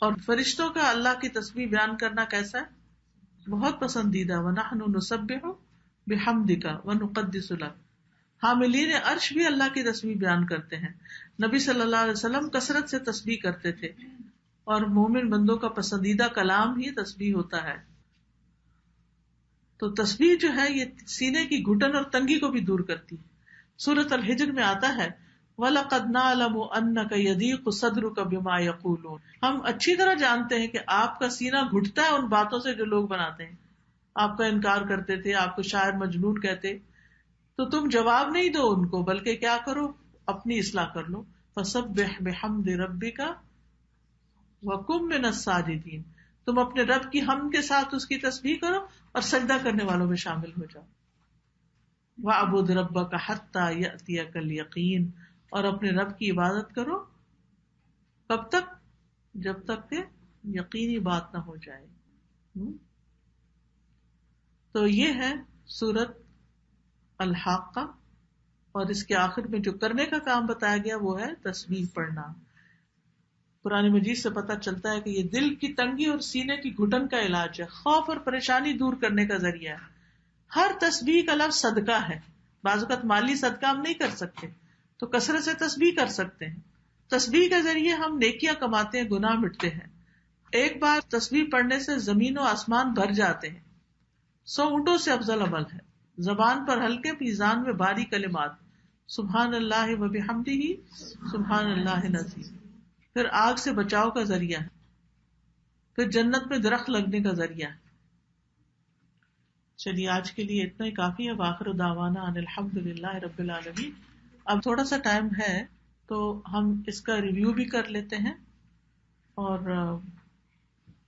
اور فرشتوں کا اللہ کی تسبیح بیان کرنا کیسا ہے؟ بہت پسندیدہ. وَنَحْنُ نُسَبِّحُ بِحَمْدِكَ وَنُقَدِّسُ لَكَ. حاملین عرش بھی اللہ کی تسبیح بیان کرتے ہیں. نبی صلی اللہ علیہ وسلم کثرت سے تسبیح کرتے تھے، اور مومن بندوں کا پسندیدہ کلام ہی تسبیح ہوتا ہے. تو تسبیح جو ہے یہ سینے کی گھٹن اور تنگی کو بھی دور کرتی ہے. سورۃ الحجر میں آتا ہے وَلَقَدْ نَعْلَمُ أَنَّكَ يَضِيقُ صَدْرُكَ بِمَا يَقُولُونَ. ہم اچھی طرح جانتے ہیں کہ آپ کا سینہ گھٹتا ہے ان باتوں سے جو لوگ بناتے ہیں. آپ کا انکار کرتے تھے، آپ کو شاعر مجنون کہتے، تو تم جواب نہیں دو ان کو، بلکہ کیا کرو، اپنی اصلاح کر لو. فَسَبِّحْ بِحَمْدِ رَبِّكَ وَكُن مِّنَ السَّاجِدِينَ. تم اپنے رب کی حمد کے ساتھ اس کی تسبیح کرو اور سجدہ کرنے والوں میں شامل ہو جاؤ. وَاعْبُدْ رَبَّكَ حَتَّى يَأْتِيَكَ الْيَقِينُ. اور اپنے رب کی عبادت کرو کب تک؟ جب تک کہ یقینی بات نہ ہو جائے. تو یہ ہے سورۃ الحاقہ، اور اس کے آخر میں جو کرنے کا کام بتایا گیا وہ ہے تسبیح پڑھنا. قرآن مجید سے پتہ چلتا ہے کہ یہ دل کی تنگی اور سینے کی گھٹن کا علاج ہے، خوف اور پریشانی دور کرنے کا ذریعہ ہے. ہر تسبیح کا لفظ صدقہ ہے. بعض اوقات مالی صدقہ ہم نہیں کر سکتے تو کثرت سے تسبیح کر سکتے ہیں. تسبیح کے ذریعے ہم نیکیاں کماتے ہیں، گناہ مٹتے ہیں. ایک بار تسبیح پڑھنے سے زمین و آسمان بھر جاتے ہیں. 100 اونٹوں سے افضل عمل ہے. زبان پر ہلکے، میزان میں بھاری کلمات، سبحان اللہ و بحمدہ سبحان اللہ العظیم. پھر آگ سے بچاؤ کا ذریعہ ہے، پھر جنت میں درخت لگنے کا ذریعہ ہے. چلیے آج کے لیے اتنا ہی کافی ہے. وآخر دعوانا ان الحمد للہ رب العالمین. اب تھوڑا سا ٹائم ہے تو ہم اس کا ریویو بھی کر لیتے ہیں، اور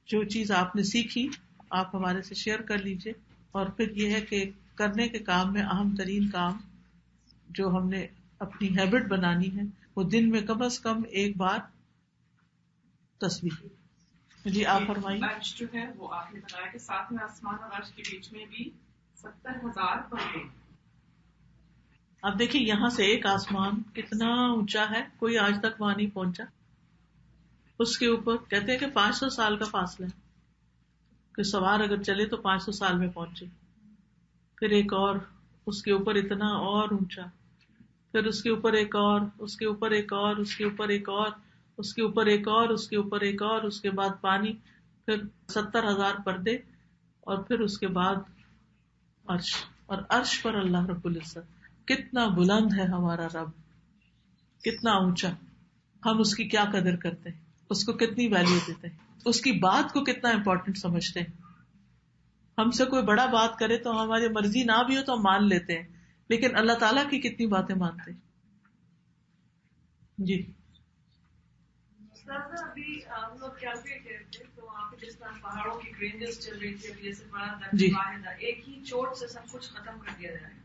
جو چیز آپ نے سیکھی آپ ہمارے سے شیئر کر لیجئے. اور پھر یہ ہے کہ کرنے کے کام میں اہم ترین کام جو ہم نے اپنی ہیبٹ بنانی ہے وہ دن میں کم از کم ایک بار تسبیح. جی آپ فرمائیے. عرش جو ہے وہ آپ نے بتایا کہ ساتویں آسمان اور عرش کے بیچ میں بھی 70,000 پردے. اب دیکھیے یہاں سے ایک آسمان کتنا اونچا ہے، کوئی آج تک وہاں نہیں پہنچا. اس کے اوپر کہتے ہیں کہ 500 سال کا فاصلہ ہے، کہ سوار اگر چلے تو 500 سال میں پہنچے. پھر ایک اور اس کے اوپر اتنا اور اونچا، پھر اس کے اوپر ایک اور، اس کے اوپر ایک اور، اس کے اوپر ایک اور، اس کے اوپر ایک اور، اس کے اوپر ایک اور، اس کے بعد پانی، پھر 70,000 پردے، اور پھر اس کے بعد عرش. اور عرش پر اللہ رب العزت. کتنا بلند ہے ہمارا رب، کتنا اونچا. ہم اس کی کیا قدر کرتے ہیں، اس کو کتنی ویلیو دیتے ہیں، اس کی بات کو کتنا امپورٹنٹ سمجھتے ہیں. ہم سے کوئی بڑا بات کرے تو ہماری مرضی نہ بھی ہو تو ہم مان لیتے ہیں، لیکن اللہ تعالیٰ کی کتنی باتیں مانتے ہیں. جی ابھی ہم لوگ کیا بھی کہتے تھے تو وہاں پہ جس طرح پہاڑوں کی رینجز چل رہی تھی، ابھی جیسے بڑا جی واحد ایک ہی چوٹ سے سب کچھ ختم کر دیا جائے گا.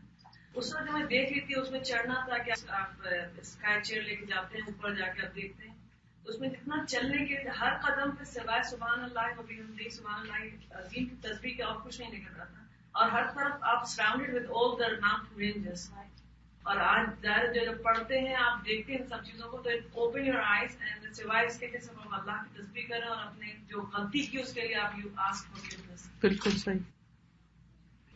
اس میں جو میں دیکھ رہی تھی اس میں چڑھنا تھا کہ آپ اسکائی چیئر لے کے جاتے ہیں اوپر جا کے آپ دیکھتے ہیں اس میں جتنا چلنے کے ہر قدم پہ سوائے سبحان اللہ و بحمدہ سبحان اللہ عظیم کی تسبیح کے اور کچھ نہیں نکل رہا تھا. اور ہر طرف آپ surrounded with all the mountain ranges. اور آج ظاہر جو جب پڑھتے ہیں آپ دیکھتے ہیں ان سب چیزوں کو تو اوپن یور آئیز اینڈ سوائے اس کے کہ سب ہم اللہ کی تسبیح کریں اور اپنے جو غلطی کی اس کے لیے آپ یو آسک فارگیونیس. بالکل صحیح.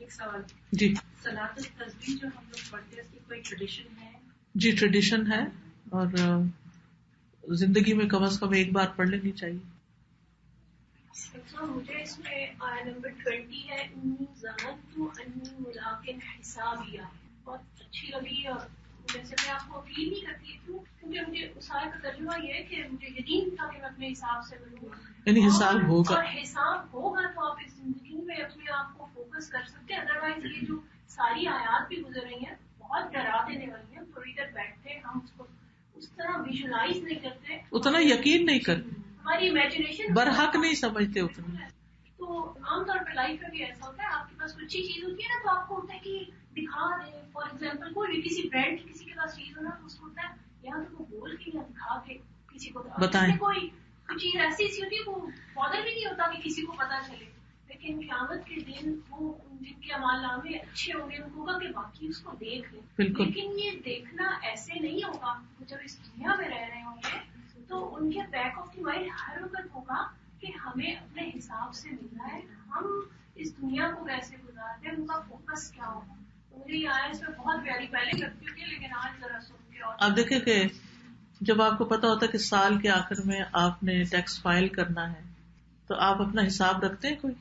ایک سوال جی صلاۃ التسبیح جو ہم لوگ پڑھتے ہیں اس کی کوئی ٹریڈیشن ہے؟ جی ٹریڈیشن ہے، اور زندگی میں کم از کم ایک بار پڑھ لینی چاہیے. مجھے اس میں آیا نمبر 20 ہے انی ظننت انی ملاق حسابیہ، بہت اچھی لگی. اور جیسے میں آپ کو اپیل نہیں کرتی ہوں کیونکہ مجھے اس آیت کا ترجمہ یہ ہے کہ مجھے یقین تھا کہ میں اپنے حساب سے بنوں، یعنی حساب ہوگا، اور حساب ہوگا تو آپ اس زندگی میں اپنے آپ کو فوکس کر سکتے ہیں. ادروائز یہ جو ساری آیات بھی گزر رہی ہیں, بہت ڈرا دینے والی ہیں, تھوڑی دیر بیٹھتے ہم اس کو اس طرح ویژولائز نہیں کرتے, اتنا یقین نہیں کرتے, ہماری امیجنیشن برحق نہیں سمجھتے اتنا. تو عام طور پہ لائف میں بھی ایسا ہوتا ہے, آپ کے پاس کوئی اچھی چیز ہوتی ہے نا, تو آپ کو ہوتا ہے کہ دکھا دیں. فار ایگزامپل کوئی بھی کسی برانڈ کی کسی کے پاس چیز ہونا, تو اس کو ہوتا ہے یہاں تو وہ بول کے یا دکھا کے کسی کو بتائیں. کوئی چیز ایسی ہوتی ہے وہ بادر بھی نہیں ہوتا کہ کسی کو پتا چلے, لیکن قیامت کے دن وہ جن کے اعمال نامے اچھے ہوں گے ان کو ہوگا کہ باقی اس کو دیکھ لیں. لیکن یہ دیکھنا ایسے نہیں ہوگا, وہ جب اس دنیا میں رہ رہے ہوں گے تو ان کے بیک آف دی مائنڈ ہر وقت ہوگا کہ ہمیں اپنے حساب سے ملنا ہے, ہم اس دنیا کو کیسے گزارتے ہیں, ان کا فوکس کیا ہوگا. تو مجھے یہ آیا اس میں بہت پیاری پہلے کرتی ہوتی ہے, لیکن آج ذرا سن کے. اور اب دیکھیں کہ جب آپ کو پتا ہوتا ہے کہ سال کے آخر میں آپ نے ٹیکس فائل کرنا ہے, تو آپ اپنا حساب رکھتے ہیں, کوئی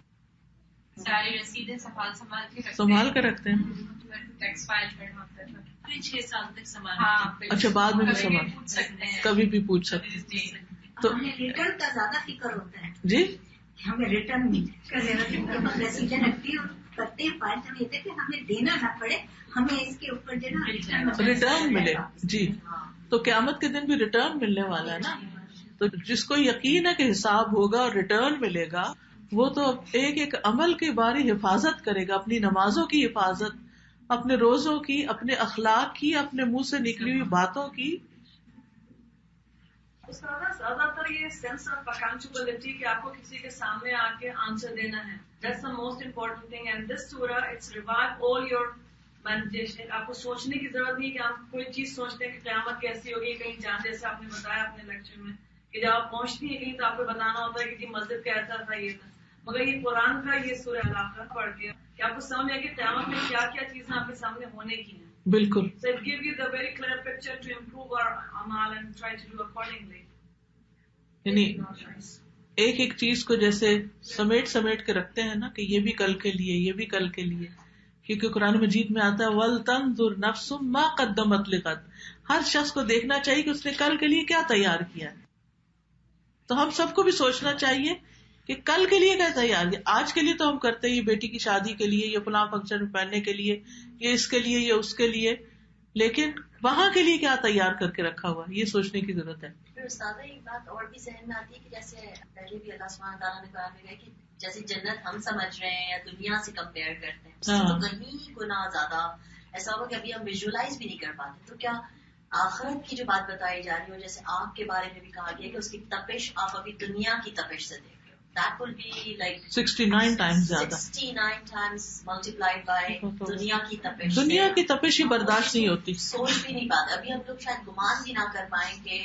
ساری رسیدیں سنبھال کے رکھتے ہیں. ٹیکس فائل کرنا ہوتا ہے 6 سال تک سنبھال. اچھا, بعد میں بھی سنبھال, کبھی بھی پوچھ سکتے ہیں. تو ہمیں ریٹرن کا زیادہ فکر ہوتا ہے جی, کہ ہمیں ریٹرن ملے, رسیدیں رکھتی اور کرتے ہیں فائل, ہمیں یہ کہ ہمیں دینا نہ پڑے, ہمیں اس کے اوپر جو ہے نا ریٹرن ملے. جی, تو قیامت کے دن بھی ریٹرن ملنے والا ہے نا. تو جس کو یقین ہے کہ حساب ہوگا اور ریٹرن ملے گا, وہ تو ایک ایک عمل کی باری حفاظت کرے گا, اپنی نمازوں کی حفاظت, اپنے روزوں کی, اپنے اخلاق کی, اپنے منہ سے نکلی ہوئی باتوں کی. زیادہ تر یہ سینس آف اکاؤنٹیبلٹی کہ آپ کو کسی کے سامنے آ کے آنسر دینا ہے, that's the most important thing. And this surah it's revive all your meditation. آپ کو سوچنے کی ضرورت نہیں کہ آپ کوئی چیز سوچتے ہیں کہ قیامت کیسی ہوگی, کہیں جان, جیسے آپ نے بتایا اپنے لیکچر میں کہ جب آپ پہنچتی ہیں کہیں تو آپ کو بتانا ہوتا ہے کہ جی مسجد کا ایسا تھا, یہ تھا. مگر یہ قرآن کا یہ سورہ علاقہ پڑھ کے کہ آپ کو سمجھ آئے کہ قیامت میں کیا کیا چیزیں آپ کے سامنے ہونے کی ہیں. بالکل. So it gives you the very clear picture to improve our amal and try to do accordingly. یعنی ایک ایک چیز کو جیسے سمیٹ کے رکھتے ہیں نا, کہ یہ بھی کل کے لیے, یہ بھی کل کے لیے, کیونکہ قرآن مجید میں آتا ہے وَلْتَنْظُرْ نَفْسٌ مَا قَدَّمَتْ لِغَدٍ. ہر شخص کو دیکھنا چاہیے کہ اس نے کل کے لیے کیا تیار کیا ہے. تو ہم سب کو بھی سوچنا چاہیے کہ کل کے لیے کیا تیار کیا. آج کے لیے تو ہم کرتے ہیں, یہ بیٹی کی شادی کے لیے, یہ فلاں فنکشن میں پہننے کے لیے, یہ اس کے لیے, یہ اس کے لیے, لیکن وہاں کے لیے کیا تیار کر کے رکھا ہوا, یہ سوچنے کی ضرورت ہے. پھر استاد ایک بات اور بھی ذہن میں آتی ہے کہ جیسے پہلے بھی اللہ سبحانہ تعالیٰ نے کہا ہے کہ جیسے جنت ہم سمجھ رہے ہیں یا دنیا سے کمپیئر کرتے ہیں, اس سے تو کہیں گنا زیادہ ایسا ہوگا کہ ابھی ہم ویژولائز بھی نہیں کر پاتے. تو کیا آخرت کی جو بات بتائی جا رہی ہو, جیسے آگ کے بارے میں بھی کہا گیا کہ اس کی تپش آپ ابھی دنیا کی تپش سے دیکھ رہے ہو, that will be like 69 times زیادہ, 69 times multiplied by دنیا کی تپش. دنیا کی تپش ہی برداشت نہیں ہوتی, سوچ بھی نہیں پاتے. ابھی ہم لوگ شاید گمان بھی نہ کر پائیں کہ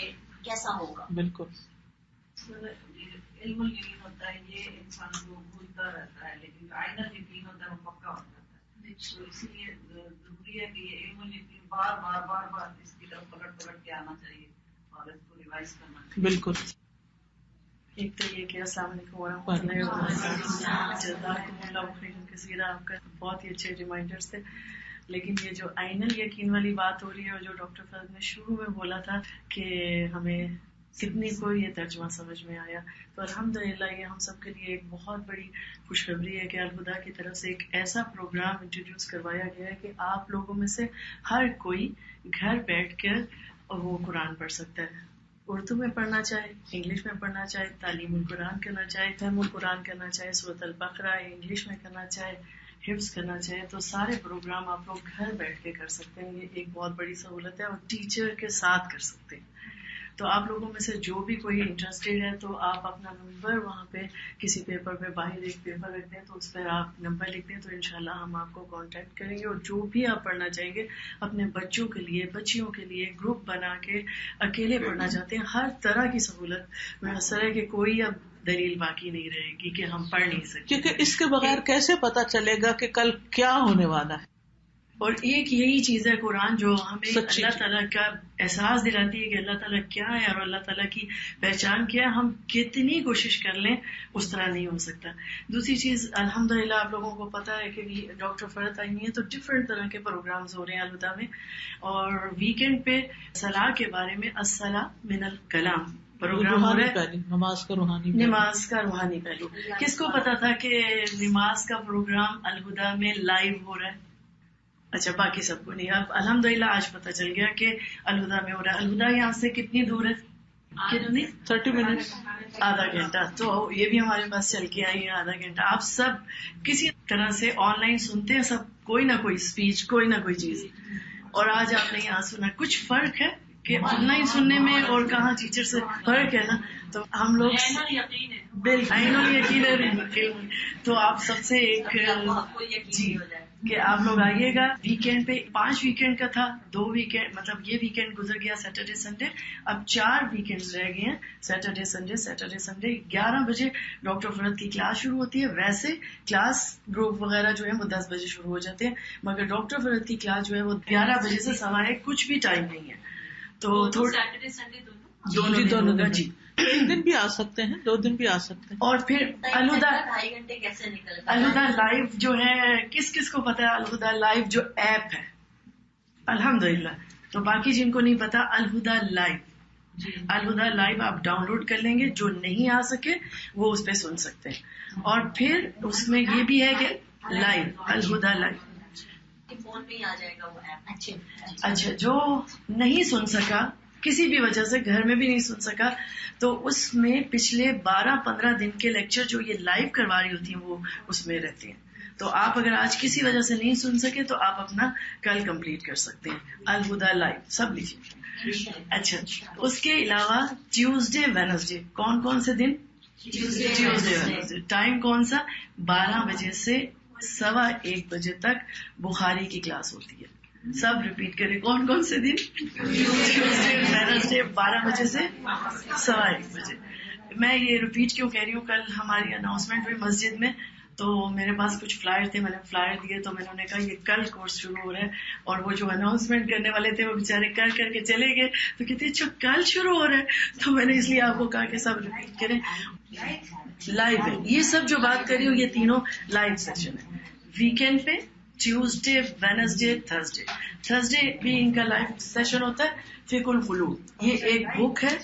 کیسا ہوگا. بالکل. علم الیقین ہوتا ہے, یہ انسان کو بھولتا رہتا ہے, لیکن عین الیقین ہوتا ہے وہ پکا ہو جاتا ہے. تو اسی لیے ضروری ہے کہ یہ علم الیقین بار بار اس کی طرف پلٹ کے آنا چاہیے اور اس کو ریوائز کرنا چاہیے. بالکل. ایک تو یہ کہ السلام علیکم ورحمۃ اللہ وبرکاتہ, جزاکم اللہ خیرا کثیرا, آپ کا بہت ہی اچھے ریمائنڈرز تھے. لیکن یہ جو عین الیقین والی بات ہو رہی ہے, اور جو ڈاکٹر فضل نے شروع میں بولا تھا کہ ہمیں کتنی کو یہ ترجمہ سمجھ میں آیا, تو الحمدللہ یہ ہم سب کے لیے ایک بہت بڑی خوشخبری ہے کہ الہدیٰ کی طرف سے ایک ایسا پروگرام انٹروڈیوس کروایا گیا ہے کہ آپ لوگوں میں سے ہر کوئی گھر بیٹھ کر وہ قرآن پڑھ سکتا ہے. اردو میں پڑھنا چاہے, انگلش میں پڑھنا چاہے, تعلیم القرآن کرنا چاہے, فہم القرآن کرنا چاہے, سورۃ البقرہ انگلش میں کرنا چاہے, حفظ کرنا چاہے, تو سارے پروگرام آپ لوگ گھر بیٹھ کے کر سکتے ہیں. یہ ایک بہت بڑی سہولت ہے, اور ٹیچر کے ساتھ کر سکتے ہیں. تو آپ لوگوں میں سے جو بھی کوئی انٹرسٹیڈ ہے تو آپ اپنا نمبر وہاں پہ کسی پیپر پہ, باہر ایک پیپر رکھ دیں, تو اس پہ آپ نمبر لکھ دیں, تو انشاءاللہ ہم آپ کو کانٹیکٹ کریں گے. اور جو بھی آپ پڑھنا چاہیں گے, اپنے بچوں کے لیے, بچیوں کے لیے گروپ بنا کے, اکیلے پڑھنا چاہتے ہیں, ہر طرح کی سہولت میسر ہے, کہ کوئی اب دلیل باقی نہیں رہے گی کہ ہم پڑھ نہیں سکتے. کیونکہ اس کے بغیر کیسے پتا چلے گا کہ کل کیا ہونے والا ہے. اور ایک یہی چیز ہے قرآن جو ہمیں اللہ تعالیٰ کا احساس دلاتی ہے کہ اللہ تعالیٰ کیا ہے اور اللہ تعالیٰ کی پہچان کیا ہے. ہم کتنی کوشش کر لیں اس طرح نہیں ہو سکتا. دوسری چیز الحمدللہ آپ لوگوں کو پتا ہے کہ ڈاکٹر فرحت آئی ہیں, تو ڈفرینٹ طرح کے پروگرامز ہو رہے ہیں الہدیٰ میں. اور ویکینڈ پہ صلاح کے بارے میں الصلاۃ من الکلام پروگرام ہو رہا ہے, نماز کا روحانی پہلو. کس کو پتا تھا کہ نماز کا پروگرام الہدیٰ میں لائیو ہو رہا ہے؟ اچھا باقی سب کو نہیں. اب الحمدللہ آج پتہ چل گیا کہ الہدا میں ہو رہا ہے. الہدا یہاں سے کتنی دور ہے؟ کتنی 30 منٹس، آدھا گھنٹہ. تو یہ بھی ہمارے پاس چل کے آئی ہے آدھا گھنٹہ. آپ سب کسی طرح سے آن لائن سنتے ہیں سب، کوئی نہ کوئی اسپیچ، کوئی نہ کوئی چیز. اور آج آپ نے یہاں سنا. کچھ فرق ہے کہ آن لائن سننے میں اور کہاں ٹیچر سے فرق ہے نا. تو ہم لوگ بالکل یقین ہے. تو آپ سب سے ایک جی کہ آپ لوگ آئیے گا ویکینڈ پہ. 5 ویکینڈ کا تھا، 2 ویکینڈ مطلب یہ ویکینڈ گزر گیا سیٹرڈے سنڈے. اب 4 ویکینڈ رہ گئے ہیں، سیٹرڈے سنڈے 11 بجے ڈاکٹر فرحت کی کلاس شروع ہوتی ہے. ویسے کلاس گروپ وغیرہ جو ہے وہ 10 بجے شروع ہو جاتے ہیں، مگر ڈاکٹر فرحت کی کلاس جو ہے وہ 11 بجے سے سوائے کچھ بھی ٹائم نہیں ہے. تو سیٹرڈے سنڈے دونوں دن جی. 1 دن بھی آ سکتے ہیں، 2 دن بھی آ سکتے ہیں. اور پھر الہدا 2.5 گھنٹے کیسے نکلتا الہدا لائیو جو ہے کس کس کو پتا ہے؟ الہدا لائیو جو ایپ ہے الحمدللہ. تو باقی جن کو نہیں پتا، الہدا لائیو آپ ڈاؤن لوڈ کر لیں گے. جو نہیں آ سکے وہ اس پہ سن سکتے ہیں. اور پھر اس میں یہ بھی ہے کہ لائیو الہدا لائیو فون پہ ہی آ جائے گا وہ ایپ. اچھا جو نہیں سن سکا کسی بھی وجہ سے، گھر میں بھی نہیں سن سکا، تو اس میں پچھلے 12-15 دن کے لیکچر جو یہ لائیو کروا رہی ہوتی ہیں وہ اس میں رہتے ہیں. تو آپ اگر آج کسی وجہ سے نہیں سن سکے تو آپ اپنا کل کمپلیٹ کر سکتے ہیں. الہدا لائیو سب لکھیے. اچھا اس کے علاوہ ٹیوزڈے وینسڈے کون سے دن؟ Tuesday Wednesday. ٹائم کون سا؟ 12 بجے سے 1:15 بجے تک بخاری کی کلاس ہوتی ہے. سب ریپیٹ کریں کون سے دن؟ ٹیوزڈے وینسڈے 12 بجے سے 1:15 بجے. میں یہ ریپیٹ کیوں کہہ رہی ہوں، کل ہماری اناؤنسمنٹ ہوئی مسجد میں تو میرے پاس کچھ فلائر تھے، میں نے فلائر دیے تو میں نے کہا یہ کل کورس شروع ہو رہا ہے. اور وہ جو اناؤنسمنٹ کرنے والے تھے وہ بےچارے کر کے چلے گئے تو کہتے اچھا کل شروع ہو رہا ہے. تو میں نے اس لیے آپ کو کہا کہ سب ریپیٹ کریں. لائیو ہے یہ سب جو بات کر رہی ہوں، یہ تینوں لائیو سیشن ہے. ویکینڈ پہ ٹیوزڈے وینسڈے تھرسڈے بھی ان کا لائیو سیشن ہوتا ہے. فقہ القلوب یہ ایک بک ہے،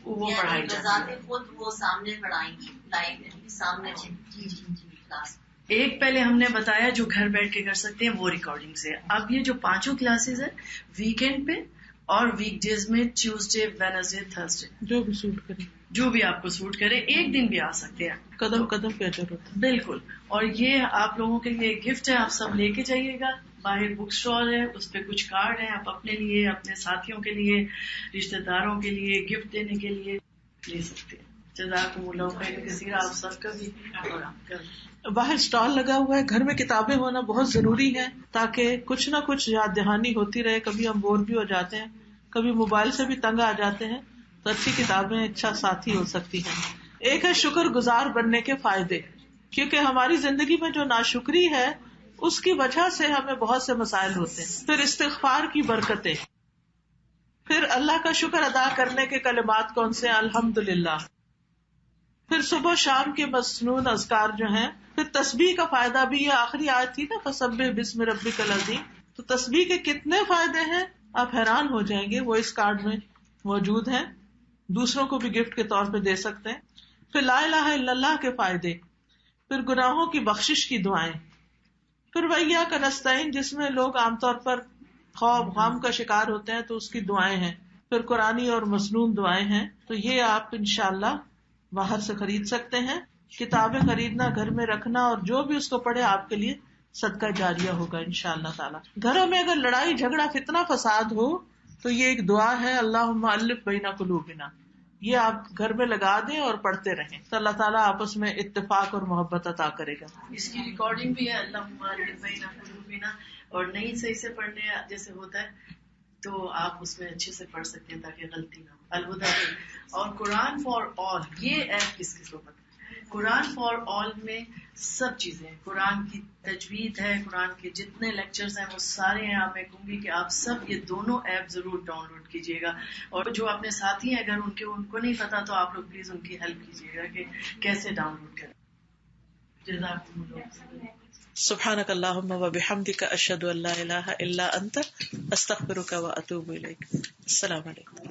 وہ پڑھائی جاتی ہے. خود وہ سامنے پڑھائیں گی لائیو سامنے. ایک پہلے ہم نے بتایا جو گھر بیٹھ کے کر سکتے ہیں وہ ریکارڈنگ سے. اب یہ جو 5 کلاسز ہیں ویکینڈ پہ اور ویک ڈیز میں ٹیوزڈے وینسڈے تھرسڈے جو بھی سوٹ کرے، جو بھی آپ کو سوٹ کرے. ایک دن بھی آ سکتے ہیں، قدم پہ اجر ہوتا ہے. بالکل. اور یہ آپ لوگوں کے لیے گفٹ ہے، آپ سب لے کے جائیے گا. باہر بک اسٹال ہے، اس پہ کچھ کارڈ ہیں، آپ اپنے لیے، اپنے ساتھیوں کے لیے، رشتہ داروں کے لیے گفٹ دینے کے لیے لے سکتے ہیں. جزاکم اللہ خیر کثیر. آپ سب کا بھی اور آپ کا. باہر اسٹال لگا ہوا ہے. گھر میں کتابیں ہونا بہت ضروری ہے تاکہ کچھ نہ کچھ یاد دہانی ہوتی رہے. کبھی ہم بور بھی ہو جاتے ہیں، کبھی موبائل سے بھی تنگ آ جاتے ہیں، تو اچھی کتابیں اچھا ساتھی ہو سکتی ہیں. ایک ہے شکر گزار بننے کے فائدے، کیونکہ ہماری زندگی میں جو ناشکری ہے اس کی وجہ سے ہمیں بہت سے مسائل ہوتے ہیں. پھر استغفار کی برکتیں، پھر اللہ کا شکر ادا کرنے کے کلمات کون سے؟ الحمدللہ. پھر صبح شام کے مسنون اذکار جو ہیں. پھر تسبیح کا فائدہ بھی، یہ آخری آیت تھی نا فسبح بسم ربک العظیم. تو تسبیح کے کتنے فائدے ہیں آپ حیران ہو جائیں گے. وہ اس کارڈ میں موجود ہیں، دوسروں کو بھی گفٹ کے طور پہ دے سکتے ہیں. پھر لا الہ الا اللہ کے فائدے، پھر گناہوں کی بخشش کی دعائیں، پھر وَإِيَّاكَ نَسْتَعِينُ جس میں لوگ عام طور پر خوف غم کا شکار ہوتے ہیں تو اس کی دعائیں ہیں. پھر قرآنی اور مسنون دعائیں ہیں. تو یہ آپ انشاءاللہ باہر سے خرید سکتے ہیں. کتابیں خریدنا، گھر میں رکھنا، اور جو بھی اس کو پڑھے آپ کے لیے صدقہ جاریہ ہوگا انشاءاللہ تعالی. گھروں میں اگر لڑائی جھگڑا فتنہ فساد ہو تو یہ ایک دعا ہے، اللہم الف بین قلوبنا. یہ آپ گھر میں لگا دیں اور پڑھتے رہیں تو اللہ تعالیٰ آپس میں اتفاق اور محبت عطا کرے گا. اس کی ریکارڈنگ بھی ہے اللہم الف بین قلوبنا. اور نہیں صحیح سے پڑھنے جیسے ہوتا ہے تو آپ اس میں اچھے سے پڑھ سکتے ہیں تاکہ غلطی نہ ہو. الہدا. اور قرآن فار آل یہ ایپ کس کس کو پتہ؟ قرآن فار آل میں سب چیزیں، قرآن کی تجوید ہے، قرآن کے جتنے لیکچرز ہیں وہ سارے ہیں. آپ میں کہوں گی کہ آپ سب یہ دونوں ایپ ضرور ڈاؤن لوڈ کیجیے گا. اور جو اپنے ساتھی ہیں اگر ان کو نہیں پتا تو آپ لوگ پلیز ان کی ہیلپ کیجیے گا کہ کیسے ڈاؤن لوڈ کریں. جزاکم اللہ. سبحانک اللہم و بحمدک اشہد ان لا الہ الا انت استغفرک و اتوب الیک. السلام علیکم.